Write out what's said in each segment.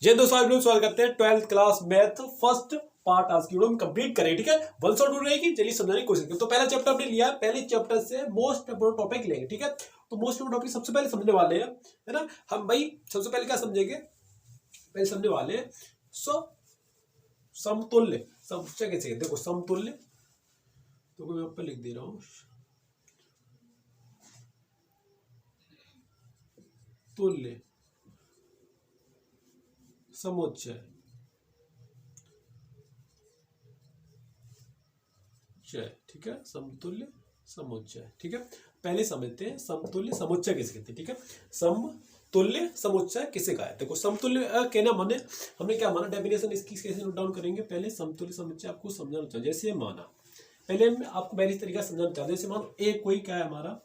जय दोस्तों, आप लोग सवाल करते हैं 12th class math first part आज की वीडियो में कंप्लीट करें। ठीक है, वन शॉट वीडियो रहेगी। चलिए समझाने की कोशिश करें। तो पहला चैप्टर हमने लिया, पहले चैप्टर से मोस्ट इंपोर्टेंट टॉपिक लेंगे। ठीक है, तो मोस्ट इंपोर्टेंट टॉपिक सबसे पहले समझने वाले हैं, है ना। हम भाई सबसे पहले क्या समझेंगे, पहले समझने वाले हैं समतुल्य। समझे कैसे, देखो समतुल्य तो मैं यहाँ पे लिख दे रहा हूं, तुल्य समुच्चय ठीक है, समतुल्य समुच्चय। ठीक है, पहले समझते हैं समतुल्य समुच्चय किसे कहते हैं। ठीक है, समतुल्य समुच्चय किसे कहा है। देखो समतुल्य कहना माने हमने क्या माना, डेफिनेशन इसकी कैसे नोट डाउन करेंगे। पहले समतुल्य समुच्चय आपको समझाना चाहिए। जैसे माना, पहले मैं आपको पहले इस तरीका समझाना चाहता हूं। जैसे मानो ए कोई क्या है हमारा,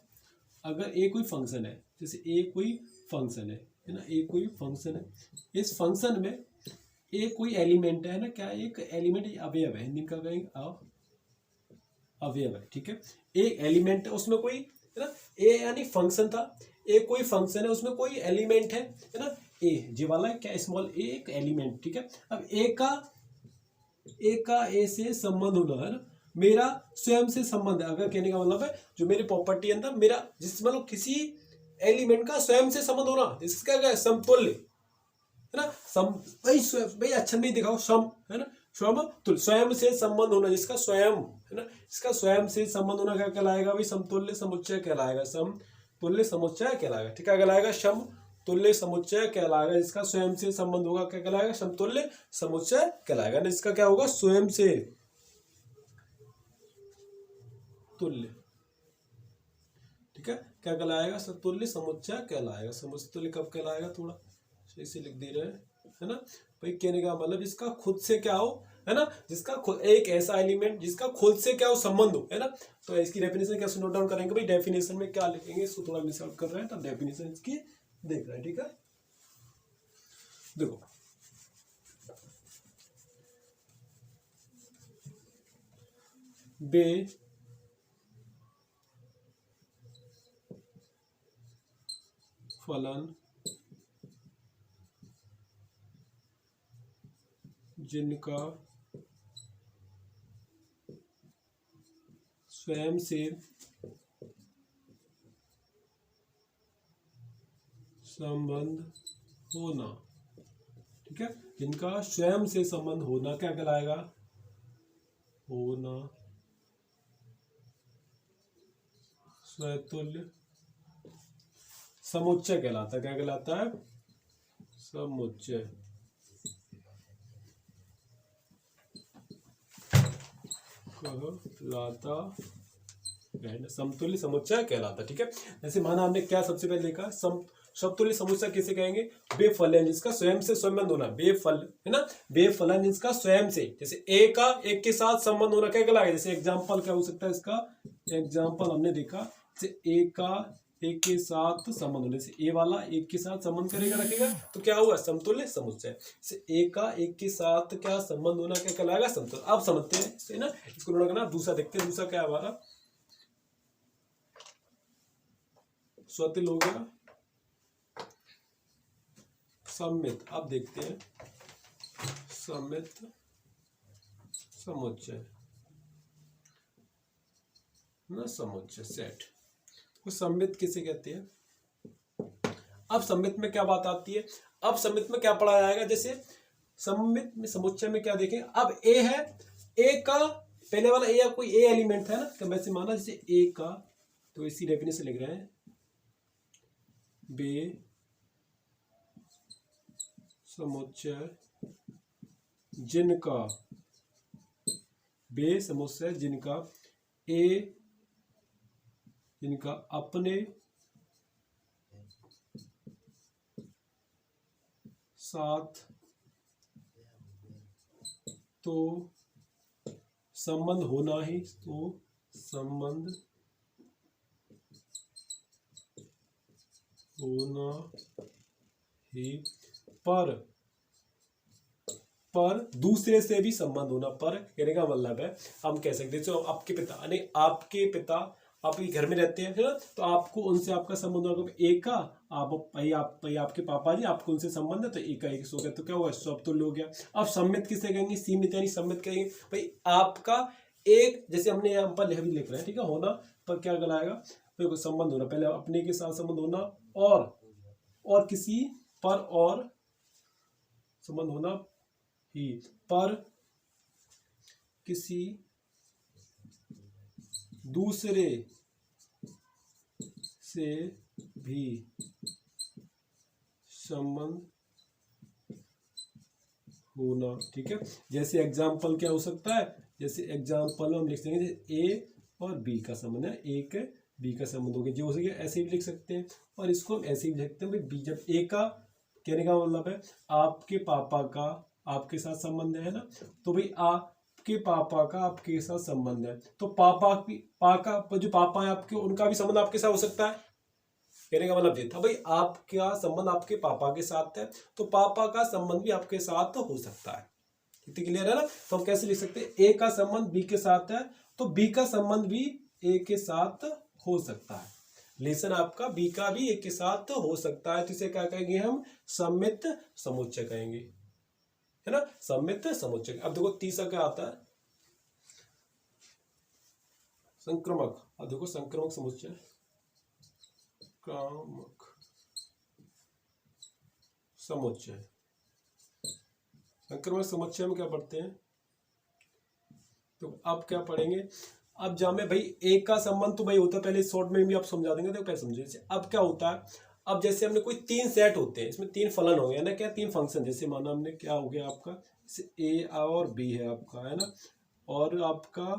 अगर ए कोई फंक्शन है, जैसे ए कोई फंक्शन है ना, ए कोई फंक्शन है, इस फंक्शन में ए कोई एलिमेंट है ना, क्या एक एलिमेंट अवयव है, हिंदी का कहेंगे अवयव है। ठीक है, एक एलिमेंट है उसमें कोई, है ना, ए यानी फंक्शन था, ए कोई फंक्शन है उसमें कोई एलिमेंट है ना, ए जी वाला क्या स्मॉल ए एक एलिमेंट। ठीक है, अब ए का ए से संबंध होना है ना, मेरा स्वयं से संबंध है। अगर कहने का मतलब है जो मेरी प्रॉपर्टी है अंदर मेरा, जिस मतलब किसी एलिमेंट का स्वयं से संबंध होना, जिसका क्या समतुल्य है ना, भाई अच्छा नहीं दिखाओ, सम है ना, समतुल्य स्वयं से संबंध होना, जिसका स्वयं है ना, इसका स्वयं से संबंध होना क्या कहलाएगा भाई, समतुल्य समुच्चय कहलाएगा। समतुल्य समुच्चय कहलाएगा। ठीक है, कहलाएगा समतुल्य समुच्चय कहलाएगा। जिसका स्वयं से संबंध होगा क्या कहलाएगा, समतुल्य समुच्चय कहलाएगा ना। इसका क्या होगा, स्वयं से तुल्य। ठीक है, क्या कहलाएगा, समतुल्य समुच्चय कहलाएगा। समतुल्य कब कहलाएगा, थोड़ा इसे लिख दे रहे हैं, है ना भाई। कहने का मतलब इसका खुद से क्या हो, है ना, जिसका खुद एक ऐसा एलिमेंट जिसका खुद से क्या हो संबंध हो, है ना। तो इसकी डेफिनेशन कैसे नोट डाउन करेंगे भाई, डेफिनेशन में क्या लिखेंगे इसको थोड़ा मिस आउट कर रहे हैं, तो डेफिनेशन इसकी देख रहे हैं। ठीक है, देखो बे फलन जिनका स्वयं से संबंध होना। ठीक है, जिनका स्वयं से संबंध होना क्या कहलाएगा, होना स्वतुल्य समुच्चय कहलाता है। क्या कहलाता है, समुच्चय। कहलाता है, समतुल्य समुच्चय कहलाता। ठीक है, जैसे माना हमने क्या सबसे पहले देखा, समतुल्य समुच्चय किसे कहेंगे, बेफलन जिसका स्वयं से संबंध होना, बेफल है ना, बेफलन जिसका स्वयं से, जैसे ए का एक के साथ संबंध होना क्या कहलाएगा। जैसे एग्जांपल क्या हो सकता है इसका, एग्जांपल हमने देखा जैसे ए का एक के साथ संबंध होने से, ए वाला एक के साथ संबंध करेगा रखेगा तो क्या हुआ, समतुल्य समुच्चय। से ए का एक के साथ क्या संबंध होना क्या कहलाएगा, समतुल्य। आप समझते हैं है ना, इसको नोट करना। दूसरा देखते हैं, दूसरा क्या है हमारा, स्वतुल्य हो गया, सम्मित। आप देखते हैं सम्मित समुच्चय ना, समुच्चय सेट को सम्मित किसे कहते हैं। अब सम्मित में क्या बात आती है, अब सम्मित में क्या पढ़ा जाएगा, जैसे सम्मित में समुच्चय में क्या देखें, अब ए है, ए का पहले वाला ए या कोई ए एलिमेंट है ना, तो वैसे माना जैसे ए का, तो इसी डेफिनेशन लिख रहे हैं, बे समुच्चय जिनका, बे समुच्चय जिनका ए, जिनका अपने साथ तो संबंध होना ही, तो संबंध होना ही, पर दूसरे से भी संबंध होना। पर कहने का मतलब है हम कह सकते हैं आपके पिता यानी आपके पिता आपके घर में रहते हैं, है ना, तो आपको उनसे आपका संबंध होगा एक का, आप भाई आपके पापा जी, आपको उनसे संबंध है तो एक का एक हो गया, तो क्या हुआ, समतुल्य हो गया। अब सम्मित किसे कहेंगे, सीमित यानी सम्मित कहेंगे भाई आपका एक, जैसे हमने यहाँ पर लिख रहे हैं, ठीक है, होना पर क्या कहलाएगा भाई, कोई संबंध होना, पहले अपने के साथ संबंध होना और किसी पर और संबंध होना ही, पर किसी दूसरे से भी संबंध होना, ठीक है। जैसे एग्जाम्पल क्या हो सकता है, जैसे एग्जाम्पल हम लिख सकते हैं ए और बी का संबंध है, एक बी का संबंध हो गया, जो हो सके ऐसे भी लिख सकते हैं, और इसको हम ऐसे भी लिख सकते हैं भाई बी, जब ए का कहने का मतलब है आपके पापा का आपके साथ संबंध है ना, तो भाई आपके पापा का आपके साथ संबंध है, तो जो पापा है आपके, उनका भी संबंध आपके साथ हो सकता है। कहने का मतलब ये था भाई आपका संबंध आपके पापा के साथ है, तो पापा का संबंध भी आपके साथ हो सकता है। इतनी क्लियर है ना। तो हम कैसे लिख सकते हैं, ए का संबंध बी के साथ है तो बी का संबंध भी ए के साथ हो सकता है। रिलेशन आपका बी का भी ए के साथ हो सकता है, तो इसे क्या कहेंगे हम, सम्मित समुच्चय कहेंगे, है ना, सम्मित समुच्चय। अब देखो तीसरा क्या आता है, संक्रमक। अब देखो संक्रमक समुच्चय, क्रामक समुच्चय। संक्रमक समुच्चय में क्या पढ़ते हैं, तो अब क्या पढ़ेंगे, अब जहाँ में भाई एक का संबंध तो भाई होता है, पहले शॉर्ट में भी आप समझा देंगे तो पहले समझे। जैसे अब क्या होता है, अब जैसे हमने कोई तीन सेट होते हैं, इसमें तीन फलन हो गया ना, क्या तीन फंक्शन, जैसे माना हमने क्या हो गया आपका ए और बी है आपका, है ना, और आपका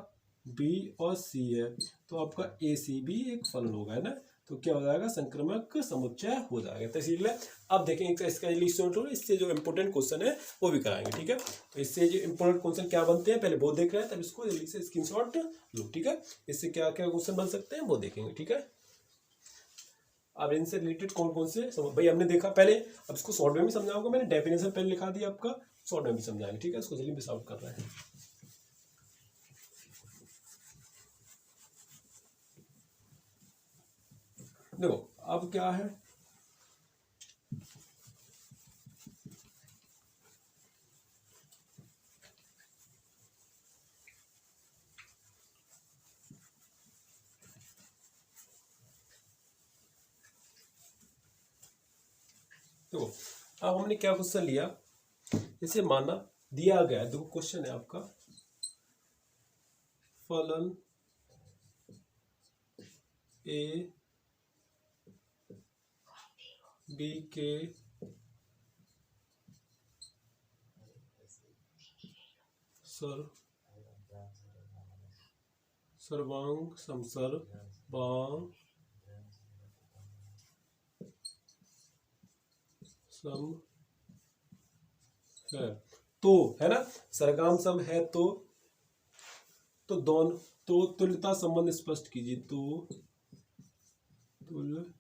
बी और सी है, तो आपका ए सी भी एक फलन होगा, है ना, तो क्या हो जाएगा, संक्रमक समुच्चय हो जाएगा। तो इसीलिए अब देखेंगे इसका इससे जो इम्पोर्टेंट क्वेश्चन है वो भी कराएंगे, ठीक है। तो इससे जो इम्पोर्टेंट क्वेश्चन क्या बनते हैं पहले वो देख रहे हैं, तब इसको जल्दी से स्क्रीनशॉट लो, ठीक है। इससे क्या क्या क्वेश्चन बन सकते हैं वो देखेंगे, ठीक है। अब इनसे रिलेटेड कौन कौन से भाई हमने देखा पहले, अब इसको शॉर्ट में भी समझाऊंगा, मैंने डेफिनेशन पहले लिखा दिया आपका, शॉर्ट में भी समझाएंगे, ठीक है। इसको जल्दी मिस आउट कर रहे हैं। देखो अब क्या है, देखो अब हमने क्या क्वेश्चन लिया, जैसे माना दिया गया है, देखो क्वेश्चन है आपका, फलन ए बी के सर्वांग समसर्वांग सम है, तो है ना, सरगाम सम है तो दोनों, तो तुल्यता संबंध स्पष्ट कीजिए, तो तुल्यता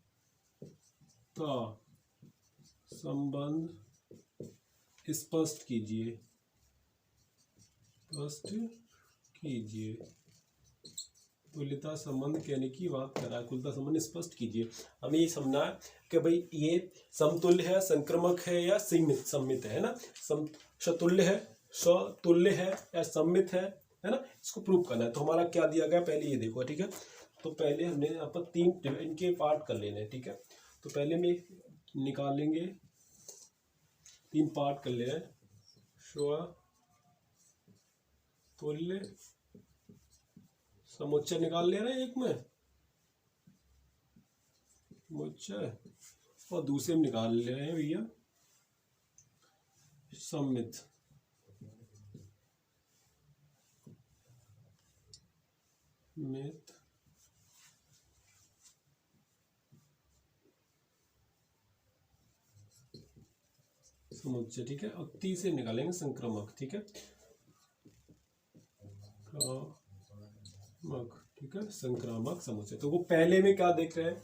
संबंध स्पष्ट कीजिए, तुल्यता संबंध कहने की बात कर रहा है, तुल्यता संबंध स्पष्ट कीजिए। हमें ये समझना है कि भाई ये समतुल्य है, संक्रमक है या सम्मित है ना, सतुल्य है, सतुल्य है या सम्मित है ना, इसको प्रूव करना है। तो हमारा क्या दिया गया पहले ये देखो, ठीक है। तो पहले हमने यहाँ पर तीन इनके पार्ट कर लेने हैं, ठीक है। तो पहले में निकालेंगे, तीन पार्ट कर ले रहे हैं, तुल्य समुच्चय निकाल ले रहे हैं, एक में समुच्चय और दूसरे में निकाल ले रहे हैं भैया सम्मित। समुच्चय, ठीक है, और तीसरे निकालेंगे संक्रमक, ठीक है, ठीक है, संक्रामक समुच्चय। तो वो पहले में क्या देख रहे हैं,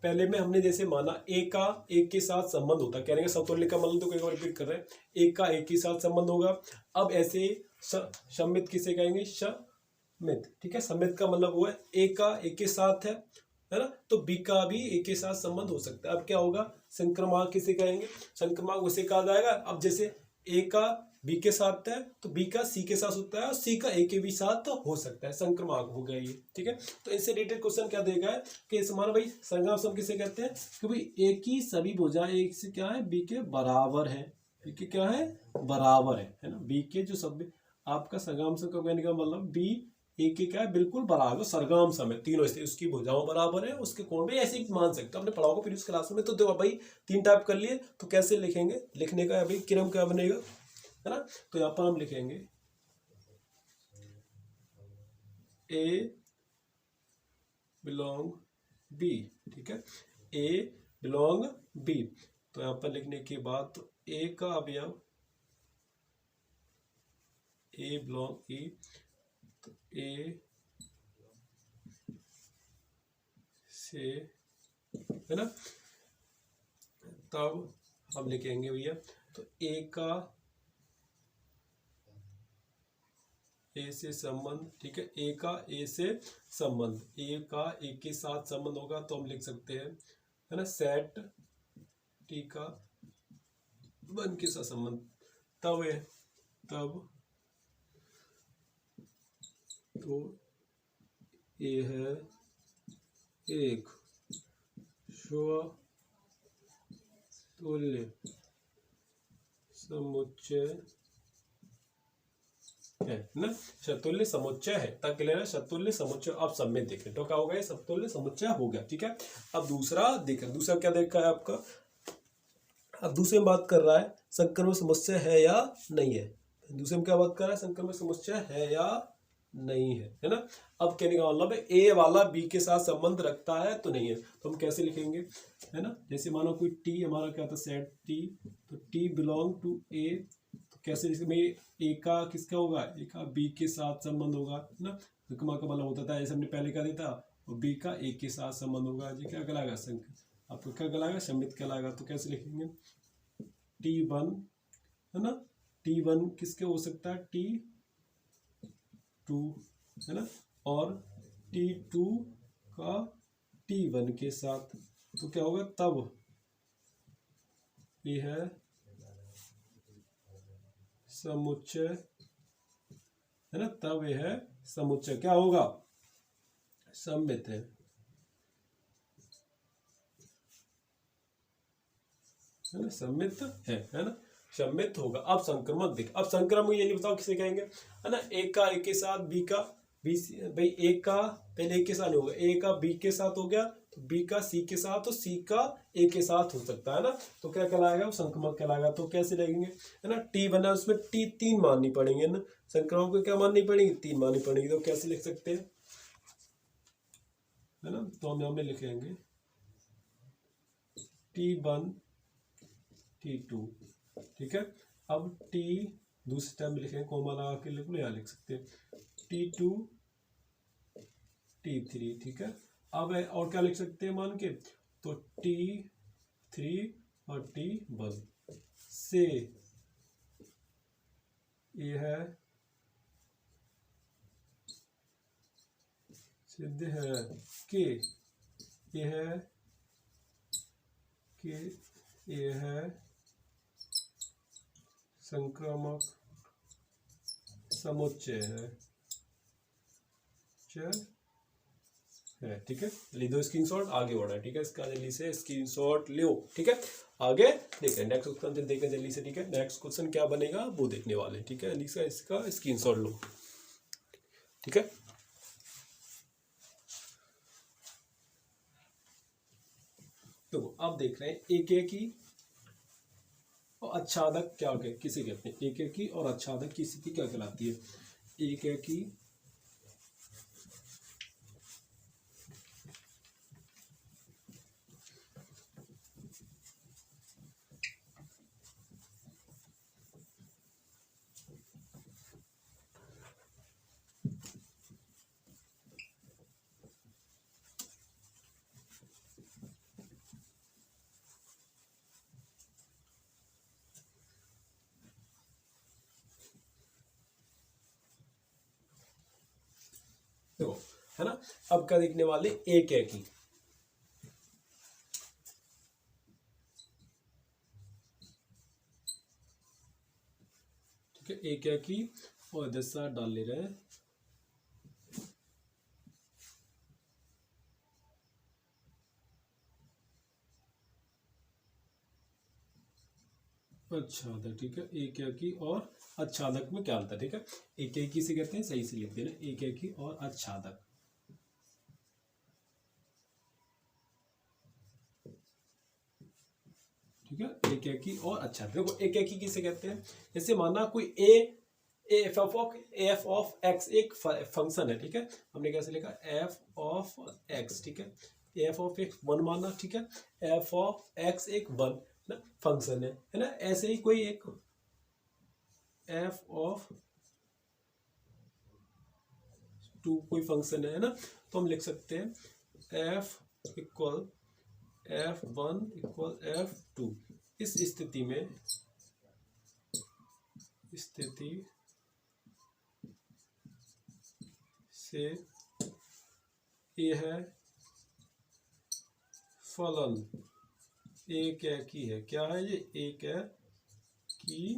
पहले में हमने जैसे माना एक का एक के साथ संबंध होता है, कहने का समतुल्य का मतलब, तो कई बार रिपीट कर रहे हैं, एक का एक के साथ संबंध होगा। अब ऐसे सम्मित किसे कहेंगे, सम्मित, ठीक है। सम्मित का मतलब हुआ ए का ए के साथ है ना, तो बी का भी ए के साथ संबंध हो सकता है। अब क्या होगा, संक्रमण किसे कहेंगे, संक्रमण उसे कहा जाएगा। अब जैसे ए का बी के साथ है तो बी का सी के साथ होता है और सी का ए के भी साथ हो सकता है, संक्रमण हो गया ये, ठीक है। तो इससे रिलेटेड क्वेश्चन क्या देगा है कि समान भाई संग्राम सम किसे कहते हैं कि भाई ए की सभी भुजाएं एक से क्या है बी के बराबर है, बी के क्या है बराबर है ना। बी के जो सब आपका संग्राम सम का कहने का मतलब बी ए के क्या है बिल्कुल बराबर, सरगाम सम है, तीनों स्थिति उसकी भुजाओं बराबर है, उसके कोण भी ऐसे ही मान सकते हो। हमने पढ़ा होगा प्रीवियस क्लास में। तो देखो भाई तीन टाइप कर लिए, तो कैसे लिखेंगे, लिखने का भाई क्रम क्या बनेगा, है ना। तो यहाँ पर हम लिखेंगे ए बिलोंग बी, ठीक है, ए बिलोंग बी। तो यहाँ पर लिखने के बाद तो ए का अवयव ए बिलोंग ई, तो ए से, है ना, तब हम लिखेंगे भैया तो ए का ए से संबंध, ठीक है, ए का ए से संबंध, ए का ए के साथ संबंध होगा तो हम लिख सकते हैं, है ना, सेट टी का वन के साथ संबंध, तब है तब तो ए है एक तुल्य समुच्चय है ना, शतुल्य समुच्चय है, तक लेना शतुल्य समुच्चय। अब सब में देखें तो क्या होगा, ये शतुल्य समुच्चय हो गया, ठीक है। अब दूसरा देखें, दूसरा क्या देखा है आपका, अब दूसरे में बात कर रहा है संक्रमण समुच्चय है या नहीं है, दूसरे में क्या बात कर रहा है संक्रमण समुच्चय है या नहीं है ना। अब कहने का मतलब है ए वाला बी के साथ संबंध रखता है तो नहीं है, तो हम कैसे लिखेंगे, है ना, जैसे मानो कोई टी हमारा क्या था सेट टी, तो टी बिलोंग टू ए, तो कैसे इसमें ए का किसका होगा, ए का बी के साथ संबंध होगा, है ना, संक्रमण का मतलब होता था ऐसे हमने पहले क्या दिया था, और बी का ए के साथ संबंध होगा, जी क्या कहलाएगा आपको क्या कहलाएगा सम्मित कहलाएगा। तो कैसे लिखेंगे टी वन, है ना, टी वन किसके हो सकता है टी टू, है ना, और टी टू का टी वन के साथ, तो क्या होगा तब ये है समुच्चय, है ना, तब ये है समुच्चय क्या होगा सम्मित है ना, सम्मित है ना, सम्मित होगा। अब संक्रमण देख, अब संक्रमण ये नहीं बताओ किसे कहेंगे, है ना, एक का एक के साथ बी का बी, भाई एक का पहले एक के साथ नहीं होगा, ए का बी के साथ हो गया, तो बी का सी के साथ, तो सी का ए के साथ हो सकता है ना, तो क्या कहलाएगा संक्रमण कहलाएगा। तो कैसे लगेंगे, है ना, टी बना उसमें टी तीन माननी पड़ेंगे ना, संक्रमण को क्या माननी पड़ेगी तीन माननी पड़ेगी, तो कैसे लिख सकते हैं, है ना, तो हम यहाँ में लिखेंगे टी वन टी टू, ठीक है। अब टी दूसरे टाइम लिखेंगे कोमा लगा के लिख लो, यहाँ लिख सकते हैं टी टू टी थ्री, ठीक है। अब और क्या लिख सकते हैं मान के, तो टी थ्री और टी वन से ये है सिद्ध है कि ये है कि ये है संक्रामक समुच्चय है, ठीक है। ले दो स्क्रीनशॉट, आगे बढ़ा है, ठीक है, इसका जल्दी से स्क्रीनशॉट लो, ठीक है। आगे देखें नेक्स्ट क्वेश्चन देखें जल्दी से, ठीक है, नेक्स्ट क्वेश्चन क्या बनेगा वो देखने वाले, ठीक है, जल्दी से इसका स्क्रीनशॉट लो, ठीक है। तो अब देख रहे हैं एक की और आच्छादक क्या किसे कहते हैं, एक की और आच्छादक की स्थिति क्या कहलाती है, एक की है ना। अब क्या देखने वाले, एक एकी। ठीक है, एक एकी और दशा डाल ले रहे हैं। आच्छादक, ठीक है, एक एकी और आच्छादक में क्या अंतर, ठीक है। एक एकी से कहते हैं, सही से लिख देना, एक एकी और आच्छादक। ठीक है, एक एकी और आच्छादक। देखो एक एकी किसे कहते हैं, जैसे माना कोई एफ ऑफ एक्स एक फंक्शन है, ठीक है। हमने कैसे लिखा, एफ ऑफ एक्स, ठीक है। एफ ऑफ एक्स वन माना, ठीक है। एफ ऑफ एक्स एक वन ना फंक्शन है ना। ऐसे ही कोई एक एफ ऑफ टू कोई फंक्शन है ना, तो हम लिख सकते हैं F equal F one equal F two. इस स्थिति में से ये है फलन एक एकी है। क्या है ये, एक एकी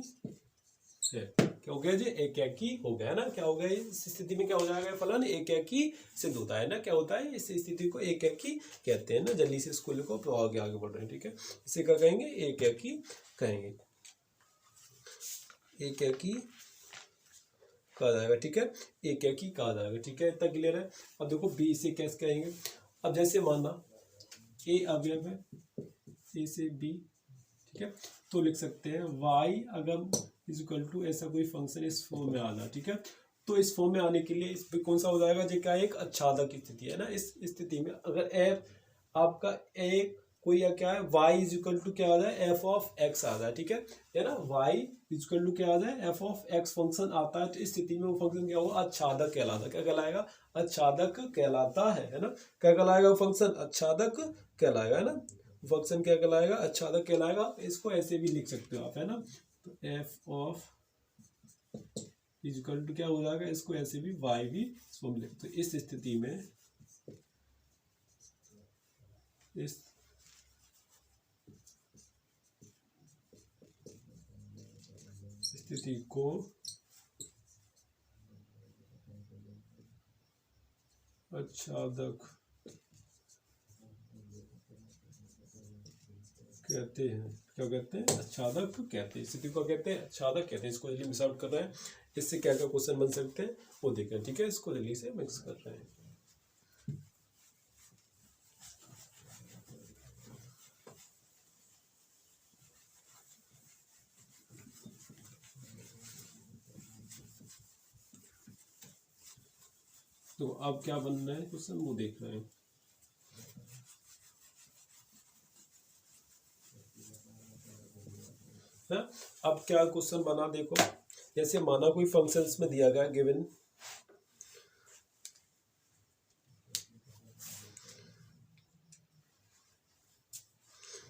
है। क्या हो गया जी, एक एकी हो गया ना। क्या हो गया, इस स्थिति में क्या हो जाएगा, फलन एक एकी सिद्ध होता है ना। क्या होता है, इस स्थिति को एक एकी कहते हैं ना। जल्दी से स्कूल को प्रभाव के आगे बढ़ रहे हैं, ठीक है। इसे क्या कहेंगे, एक एकी कहेंगे, एक एकी कहा जाएगा, ठीक है। एक एकी कहा जाएगा, ठीक है। इतना क्लियर है। अब देखो बी से कैसे कहेंगे। अब जैसे माना ए अवयव है, ए से बी, ठीक है, तो लिख सकते हैं y अगर इज इक्वल टू ऐसा कोई फंक्शन इस फॉर्म में आना, ठीक है। तो इस फॉर्म में आने के लिए इस पे कौन सा हो जाएगा, जो क्या एक आच्छादक की स्थिति है ना। इस स्थिति में अगर एफ आपका एक कोई या क्या है, y इज इक्वल टू क्या आ जाए, एफ ऑफ एक्स आ जाए, ठीक है ना। y इज इक्वल टू क्या आ जाए, एफ ऑफ एक्स फंक्शन आता है, तो इस स्थिति में वो फंक्शन क्या होगा, आच्छादक कहलाता है। क्या कहलाएगा, आच्छादक कहलाता है ना। क्या कहलाएगा वो फंक्शन, आच्छादक कहलाएगा, है ना। फंक्शन क्या कहलाएगा, आच्छादक कहलाएगा। इसको ऐसे भी लिख सकते हो आप, है ना। तो f of is equal to क्या हो जाएगा, इसको ऐसे भी y भी इसको हम लिखते। तो इस स्थिति में इस स्थिति को आच्छादक कहते हैं। क्या कहते हैं, आच्छादक कहते हैं। स्थिति को कहते हैं आच्छादक कहते हैं। इसको जल्दी मिस आउट कर रहे हैं। इससे क्या क्या क्वेश्चन बन सकते हैं वो देखें, ठीक है। इसको जल्दी से मिक्स कर रहे हैं। तो अब क्या बन रहा है क्वेश्चन, वो देख रहे हैं। है? अब क्या क्वेश्चन बना, देखो जैसे माना कोई फंक्शंस में दिया गया गिवन,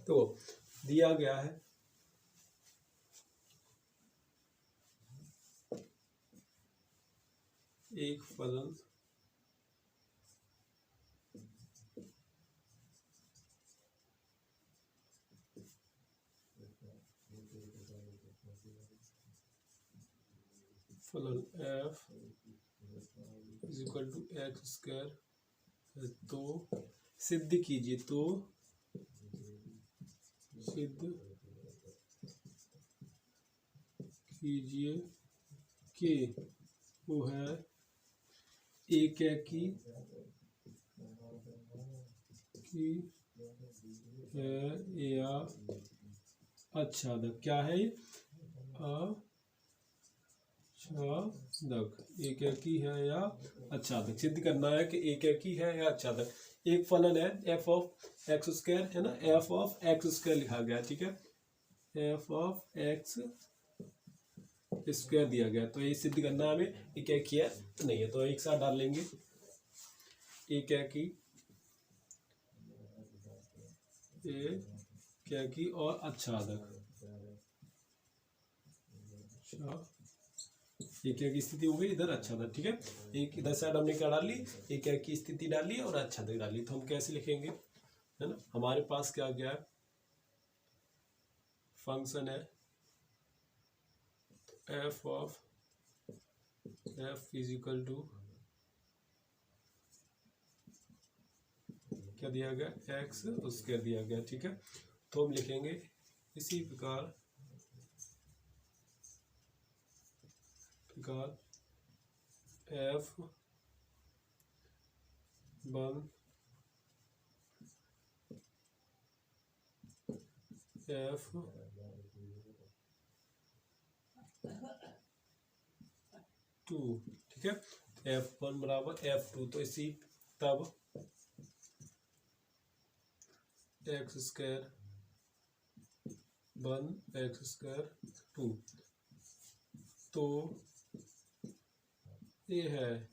तो दिया गया है एक फलन f is equal to x square. तो सिद्ध कीजिए, तो सिद्ध कीजिए कि वो है एक एकी की है या आच्छादक। क्या है, आच्छादक। एक एकी है या आच्छादक सिद्ध करना है कि एक एकी है या आच्छादक। एक फलन है एफ ऑफ एक्स स्क्वायर, है ना। एफ ऑफ एक्स स्क्वायर लिखा गया, ठीक है। एफ ऑफ एक्स स्क्वायर दिया गया, तो ये सिद्ध करना है हमें एक एकी है नहीं है। तो एक साथ डाल लेंगे, एक एकी और आच्छादक। ये क्या की स्थिति हो गई, इधर अच्छा था। ठीक है, एक इधर साइड हमने क्या डाली, ये क्या की स्थिति डाली और अच्छा तक डाली। तो हम कैसे लिखेंगे, है ना, हमारे पास क्या गया, फंक्शन है f of f is equal to क्या दिया गया, एक्स स्क्वायर दिया गया। ठीक है, तो हम लिखेंगे इसी प्रकार एफ वन एफ टू। ठीक है, एफ वन बराबर एफ टू, तो इसी तब x square one x square two, तो ये है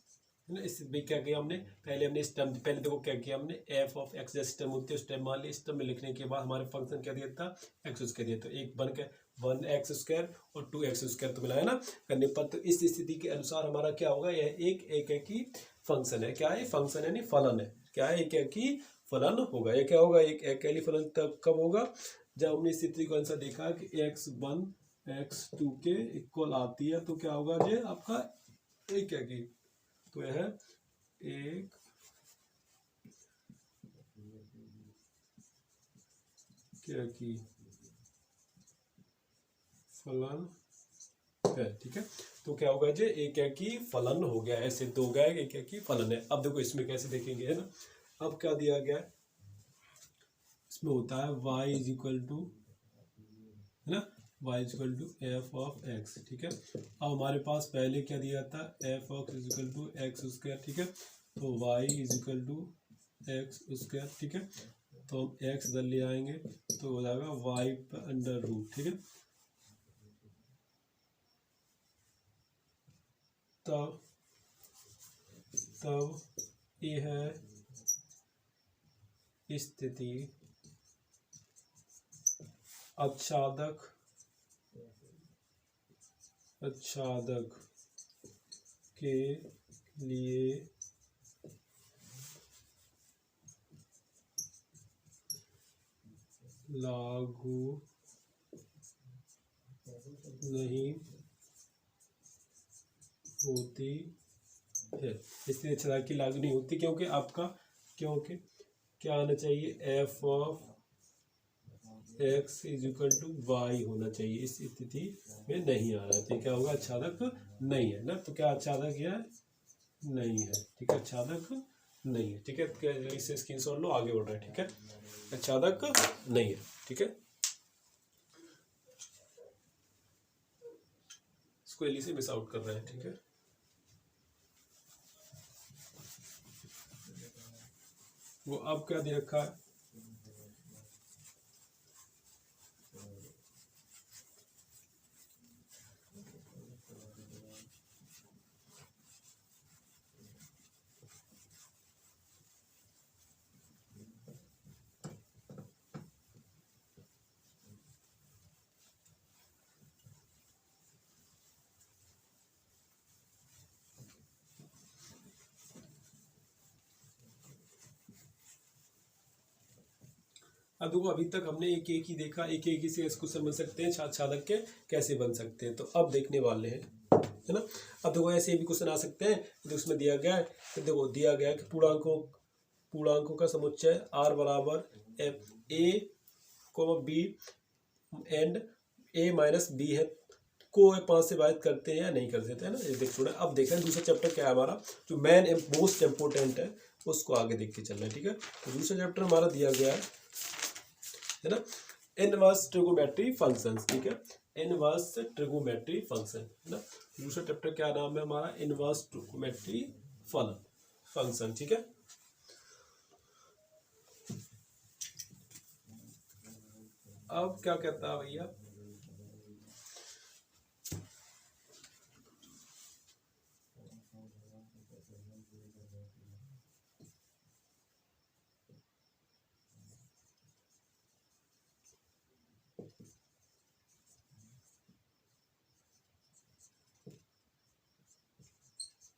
ना। इस भाई क्या किया हमने, पहले हमने इस टर्म, पहले देखो क्या किया हमने, एफ ऑफ एक्स जैसे टर्म होती है उस टर्म मान ली, इस टर्म में लिखने के बाद हमारे फंक्शन क्या दिया था, एक्स स्क्वायर दिया। तो एक बन के वन एक्स स्क्वायर और टू एक्स स्क्वायर तो मिला है ना करने पर। तो इस स्थिति के अनुसार हमारा क्या होगा, यह एक एक है कि फंक्शन है, क्या है फंक्शन है, नहीं फलन है, क्या है एक है कि फलन होगा। यह क्या होगा, एक अकेली फलन तब कब होगा, जब हमने स्थिति को अनुसार देखा कि एक्स वन एक्स टू के इक्वल आती है, तो क्या होगा ये आपका एक है कि, तो यह एक क्या की फलन है। ठीक है, तो क्या होगा जी, एक है कि फलन हो गया, ऐसे तो हो गया एक है कि फलन है। अब देखो इसमें कैसे देखेंगे, है ना। अब क्या दिया गया है, इसमें होता है y इज इक्वल टू, है ना, y is equal to f of x. ठीक है, अब हमारे पास पहले क्या दिया था, f of is equal to x square. ठीक है, तो y is equal to x square. ठीक है, तो हम एक्स इधर ले आएंगे तो हो जाएगा वाई अंडर रूट। ठीक है, तब ये है स्थिति आच्छादक के लिए लागू नहीं होती है। इसलिए आच्छादक की लागू नहीं होती क्योंकि आपका, क्योंकि क्या आना चाहिए, f of x is equal to y होना चाहिए। इस स्थिति में नहीं आ रहा है, तो क्या होगा, आच्छादक नहीं है ना। तो क्या आच्छादक है, नहीं है। ठीक है, आच्छादक नहीं है। ठीक है, तो इसे स्क्रीनशॉट लो, आगे बढ़ रहा है। ठीक है, आच्छादक नहीं है। ठीक है, इसको एली से मिस आउट कर रहे हैं। ठीक है, वो अब क्या दे रखा है, अब देखो अभी तक हमने एक एक ही देखा, एक एक ही से क्वेश्चन बन सकते हैं, आच्छादक के कैसे बन सकते हैं, तो अब देखने वाले हैं, है ना। अब देखो ऐसे भी क्वेश्चन आ सकते हैं, तो उसमें दिया गया है, तो देखो दिया गया है कि पूर्णांकों का समुच्चय आर बराबर ए को b and a minus b है को 5 से विभाजित करते हैं या नहीं कर देते, है ना। ये देख थोड़ा, अब देखें दूसरा चैप्टर क्या है हमारा, जो मेन मोस्ट इम्पोर्टेंट है उसको आगे देख के चल रहे हैं। ठीक है, तो दूसरा चैप्टर हमारा दिया गया है ना, इनवर्स ट्रिगोमेट्री फंक्शंस। ठीक है, इनवर्स ट्रिगोमेट्री फंक्शन, है ना। दूसरा चैप्टर क्या नाम है हमारा, इनवर्स ट्रिगोमेट्री फंक्शन। ठीक है, अब क्या कहता है भैया,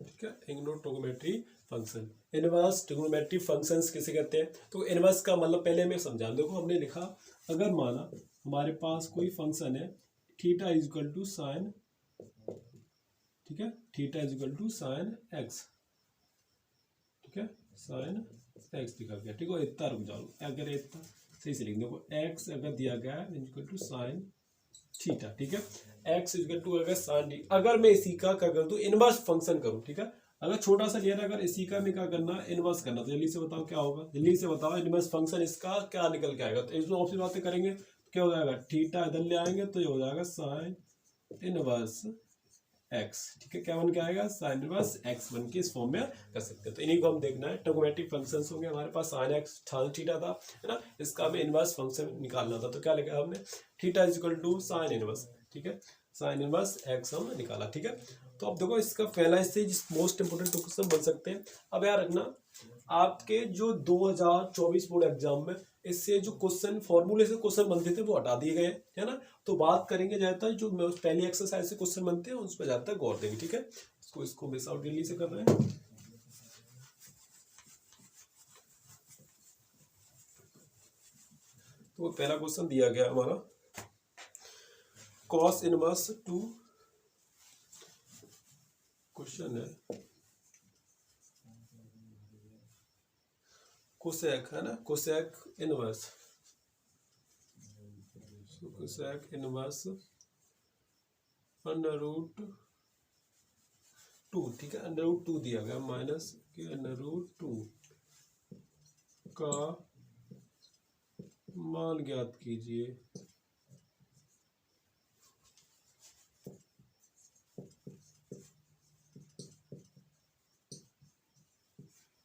ठीक है, ignore trigonometry function. Inverse trigonometry functions किसे कहते हैं? तो इनवर्स का मतलब पहले हमें समझा, देखो हमने लिखा अगर माना हमारे पास कोई फंक्शन है theta is equal to sine, ठीक है, theta is equal to sine x, ठीक है, साइन एक्स लिखा गया, ठीक है, इतना रुक जाओ, अगर इतना सही से लिख देखो, एक्स अगर दिया गया है इक्वल टू साइन थीटा, ठीक है, एक्स इक्वल टू अगर साइन, अगर मैं इसी का क्या कर दूं इनवर्स फंक्शन करूं, ठीक है, अगर छोटा सा लिया था, अगर इसी का मैं क्या करना इनवर्स करना, तो जल्दी से बताओ क्या होगा, जल्दी से बताओ इनवर्स फंक्शन इसका क्या निकल के आएगा, तो इसमें ऑप्शन बातें करेंगे तो क्या हो जाएगा, थीटा इधर ले आएंगे तो ये हो जाएगा साइन इनवर्स एक्स, ठीक है, क्या बन के आएगा साइन इनवर्स एक्स बन के इस फॉर्म में कर सकते हैं। तो इन्हीं को हम देखना है, ट्रिग्नोमेट्रिक फंक्शंस होंगे हमारे पास, साइन एक्स साइन थीटा था, है ना, इसका हमें इनवर्स फंक्शन निकालना था, तो क्या लिखा हमने theta is equal to sine inverse, ठीक है, साइन इनवर्स एक्स हम निकाला, ठीक है। तो अब देखो इसका पहला इससे मोस्ट इंपोर्टेंट क्वेश्चन बन सकते हैं। अब यार रखना आपके जो 2024 बोर्ड एग्जाम में इससे जो क्वेश्चन फॉर्मूले से क्वेश्चन बनते थे वो हटा दिए गए, है ना, तो बात करेंगे ज्यादातर जो पहली एक्सरसाइज से क्वेश्चन बनते हैं उस पर ज्यादातर गौर देंगे, ठीक है, इसको मिस आउट जल्दी से कर रहे हैं। तो पहला क्वेश्चन दिया गया हमारा कॉस इनवर्स टू, क्वेश्चन है कोसेक, है ना, cosec inverse, cosec inverse under root two, ठीक है, अंडर रूट टू दिया गया माइनस के अंडर रूट टू का मान ज्ञात कीजिए,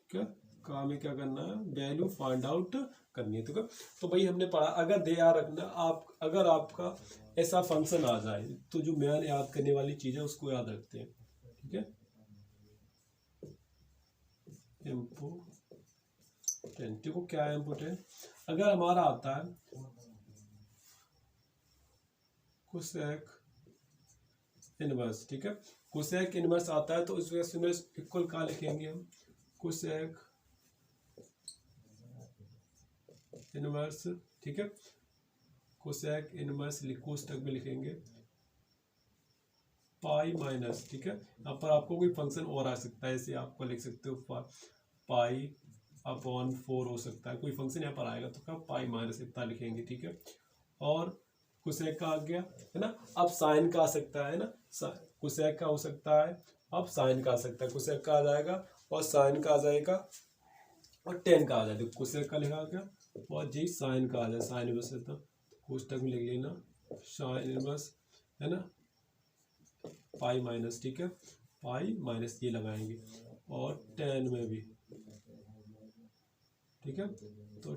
क्या काम है, क्या करना है, वैल्यू फाइंड आउट करनी है, तो भाई हमने पढ़ा, अगर ध्यान रखना आप, अगर आपका ऐसा फंक्शन आ जाए तो जो मेन याद करने वाली चीज है उसको याद रखते हैं, ठीक है, इम्पोर्टेंट, देखो क्या है इम्पोर्टेंट, अगर हमारा आता है कोसेक इनवर्स, ठीक है, कोसेक इनवर्स आता है तो इस वजह से में इक्वल का लिखेंगे हम कोसेक इनवर्स, ठीक है, कोसेक इनवर्स कोष्टक में लिखेंगे पाई माइनस, ठीक है, यहाँ पर आपको कोई फंक्शन और आ सकता है, ऐसे आपको लिख सकते हो पाई अपॉन 4 हो सकता है, कोई फंक्शन यहाँ पर आएगा तो क्या पाई माइनस इतना लिखेंगे, ठीक है, और कोसेक का आ गया, है ना, अब साइन का आ सकता है ना, कोसेक का हो सकता है, अब साइन का आ सकता है, कोसेक का आ जाएगा और साइन का आ जाएगा और टेन का आ जाएगा, कोसेक का लिखा गया और जी साइन का आ जाए, साइन इनवर्स है तो कोष्टक में लिख लेना साइन इनवर्स, है ना, पाई माइनस, ठीक है, पाई माइनस ये लगाएंगे और टेन में भी, ठीक है, तो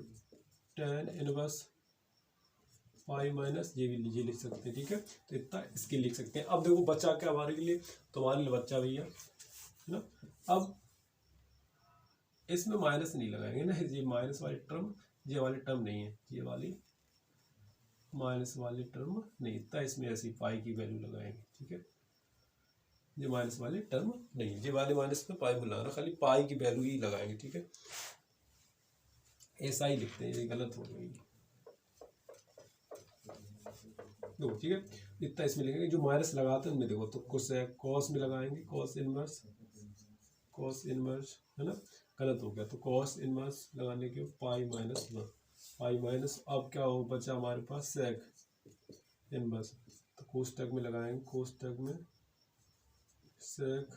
टेन इनवर्स पाई माइनस ये भी लिख सकते हैं, ठीक है, तो इतना इसके लिख सकते हैं। अब देखो बचा क्या हमारे लिए, तो हमारे लिए बच्चा भैया, है ना, अब इसमें माइनस नहीं लगाएंगे ना, ये माइनस वाली टर्म, ये वाली टर्म नहीं है, ये वाली माइनस वाली टर्म नहीं, इतना इसमें ऐसी पाई की वैल्यू लगाएंगे, ठीक है, ये माइनस वाली टर्म नहीं, ये वाले माइनस में पाई बुलाना, खाली पाई की वैल्यू ही लगाएंगे, ठीक है, ऐसा ही लिखते हैं, ये गलत हो गई, देखो, ठीक है, इतना इसमें लिखेंगे, जो माइनस लगाते हैं उनमें देखो, तो कॉस में लगाएंगे, कॉस इनवर्स, है ना, गलत हो गया, तो कॉस इनवर्स लगाने के pi minus one, pi minus, अब क्या हो बचा हमारे पास सेक इनवर्स, तो कोष्टक में लगाएंगे, कोष्टक में सेक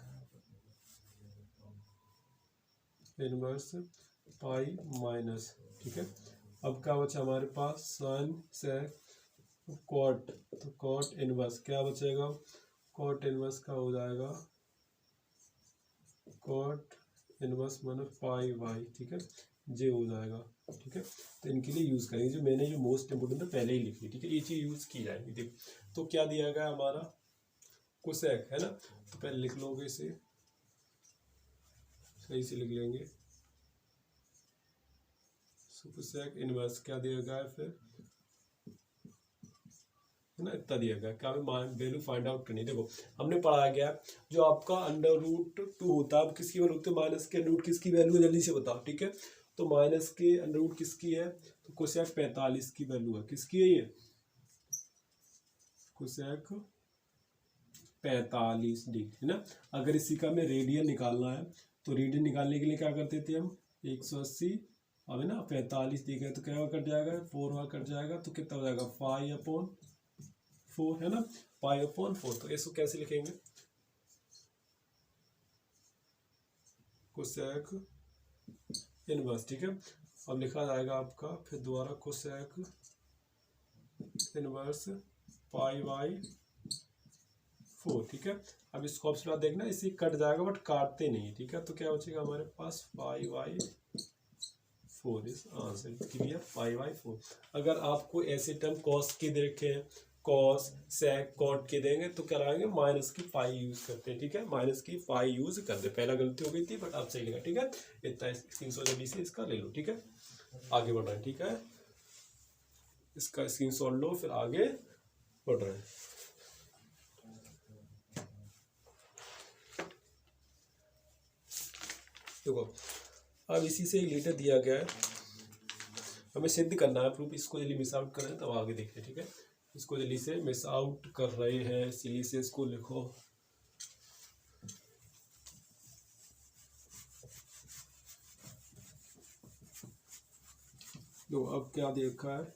इनवर्स पाई माइनस, ठीक है, अब क्या बचा हमारे पास साइन सेक कॉट, तो कॉट इनवर्स क्या बचेगा, कॉट इनवर्स का हो जाएगा cot inverse minus pi y, ठीक है, जे हो जाएगा, ठीक है, तो इनके लिए यूज करेंगे, जो मैंने जो मोस्ट इंपोर्टेंट था पहले ही लिख ली, ठीक है, ये चीज यूज की जाएगी, ठीक, तो क्या दिया गया हमारा कोसेक, है ना, तो पहले लिख लोगे इसे, सही से लिख लेंगे, कोसेक इनवर्स क्या दिया गया है, फिर है ना, इतना दिया गया क्या हमें वैल्यू फाइंड आउट करनी है। देखो हमने पढ़ा गया जो आपका √2 होता है, अब किसकी वैल्यू होती है, माइनस के √, किसकी वैल्यू है जल्दी से बताओ, ठीक है। तो माइनस के √, किसकी है, तो कोसेक 45 की वैल्यू है, किसकी है ये, कोसेक 45 डिग्री, है ना। अगर इसी का हमें रेडियन निकालना है तो रेडियन निकालने के लिए क्या करते थे हम, 180, अब है ना 45 दी गए तो क्या कट जाएगा, 4 कट जाएगा, तो कितना हो जाएगा 5/4, है ना, 5/4। तो इसको कैसे लिखेंगे, कोसेक इनवर्स, ठीक है। अब लिखा जाएगा आपका फिर दोबारा कोसेक इनवर्स π/4, ठीक है। अब इसको ऑप्शन देखना, इसी कट जाएगा बट काटते नहीं, ठीक है। तो क्या बचेगा हमारे पास π/4, इस आंसर क्लियर, π/4। अगर आपको ऐसे टर्म कॉस के दे रखे हैं, कॉस सेक कॉट के देंगे तो क्या लगाएंगे, माइनस की पाई यूज करते हैं, ठीक है, माइनस की पाई यूज करते हैं। पहला गलती हो गई थी बट आप सही लगा, ठीक है। इतना स्क्रीनशॉट जल्दी से इसका ले लो, ठीक है, आगे बढ़ रहे हैं, ठीक है। इसका स्क्रीनशॉट लो फिर आगे बढ़ रहे हैं। देखो अब इसी से रिलेटेड दिया गया है, हमें सिद्ध करना है प्रूफ, इसको जल्दी मिस आउट करें तब आगे देखें, ठीक है। इसको जल्दी से मिस आउट कर रहे हैं इसीलिए से इसको लिखो। तो अब क्या देखा है,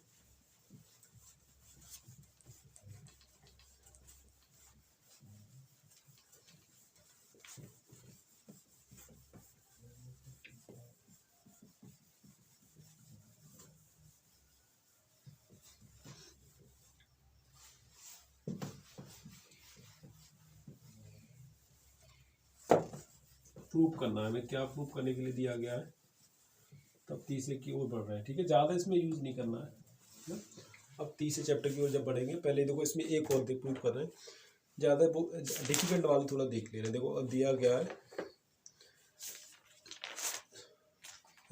प्रूफ करना है हमें, क्या प्रूफ करने के लिए दिया गया है, तब तीसरे की ओर बढ़ रहे हैं, ठीक है। ज़्यादा इसमें यूज़ नहीं करना है ना। अब तीसरे चैप्टर की ओर जब बढ़ेंगे, पहले देखो इसमें एक और प्रूफ कर रहे हैं, ज़्यादा डिफिकल्ट वाला थोड़ा देख ले रहे हैं। देखो अब दिया गया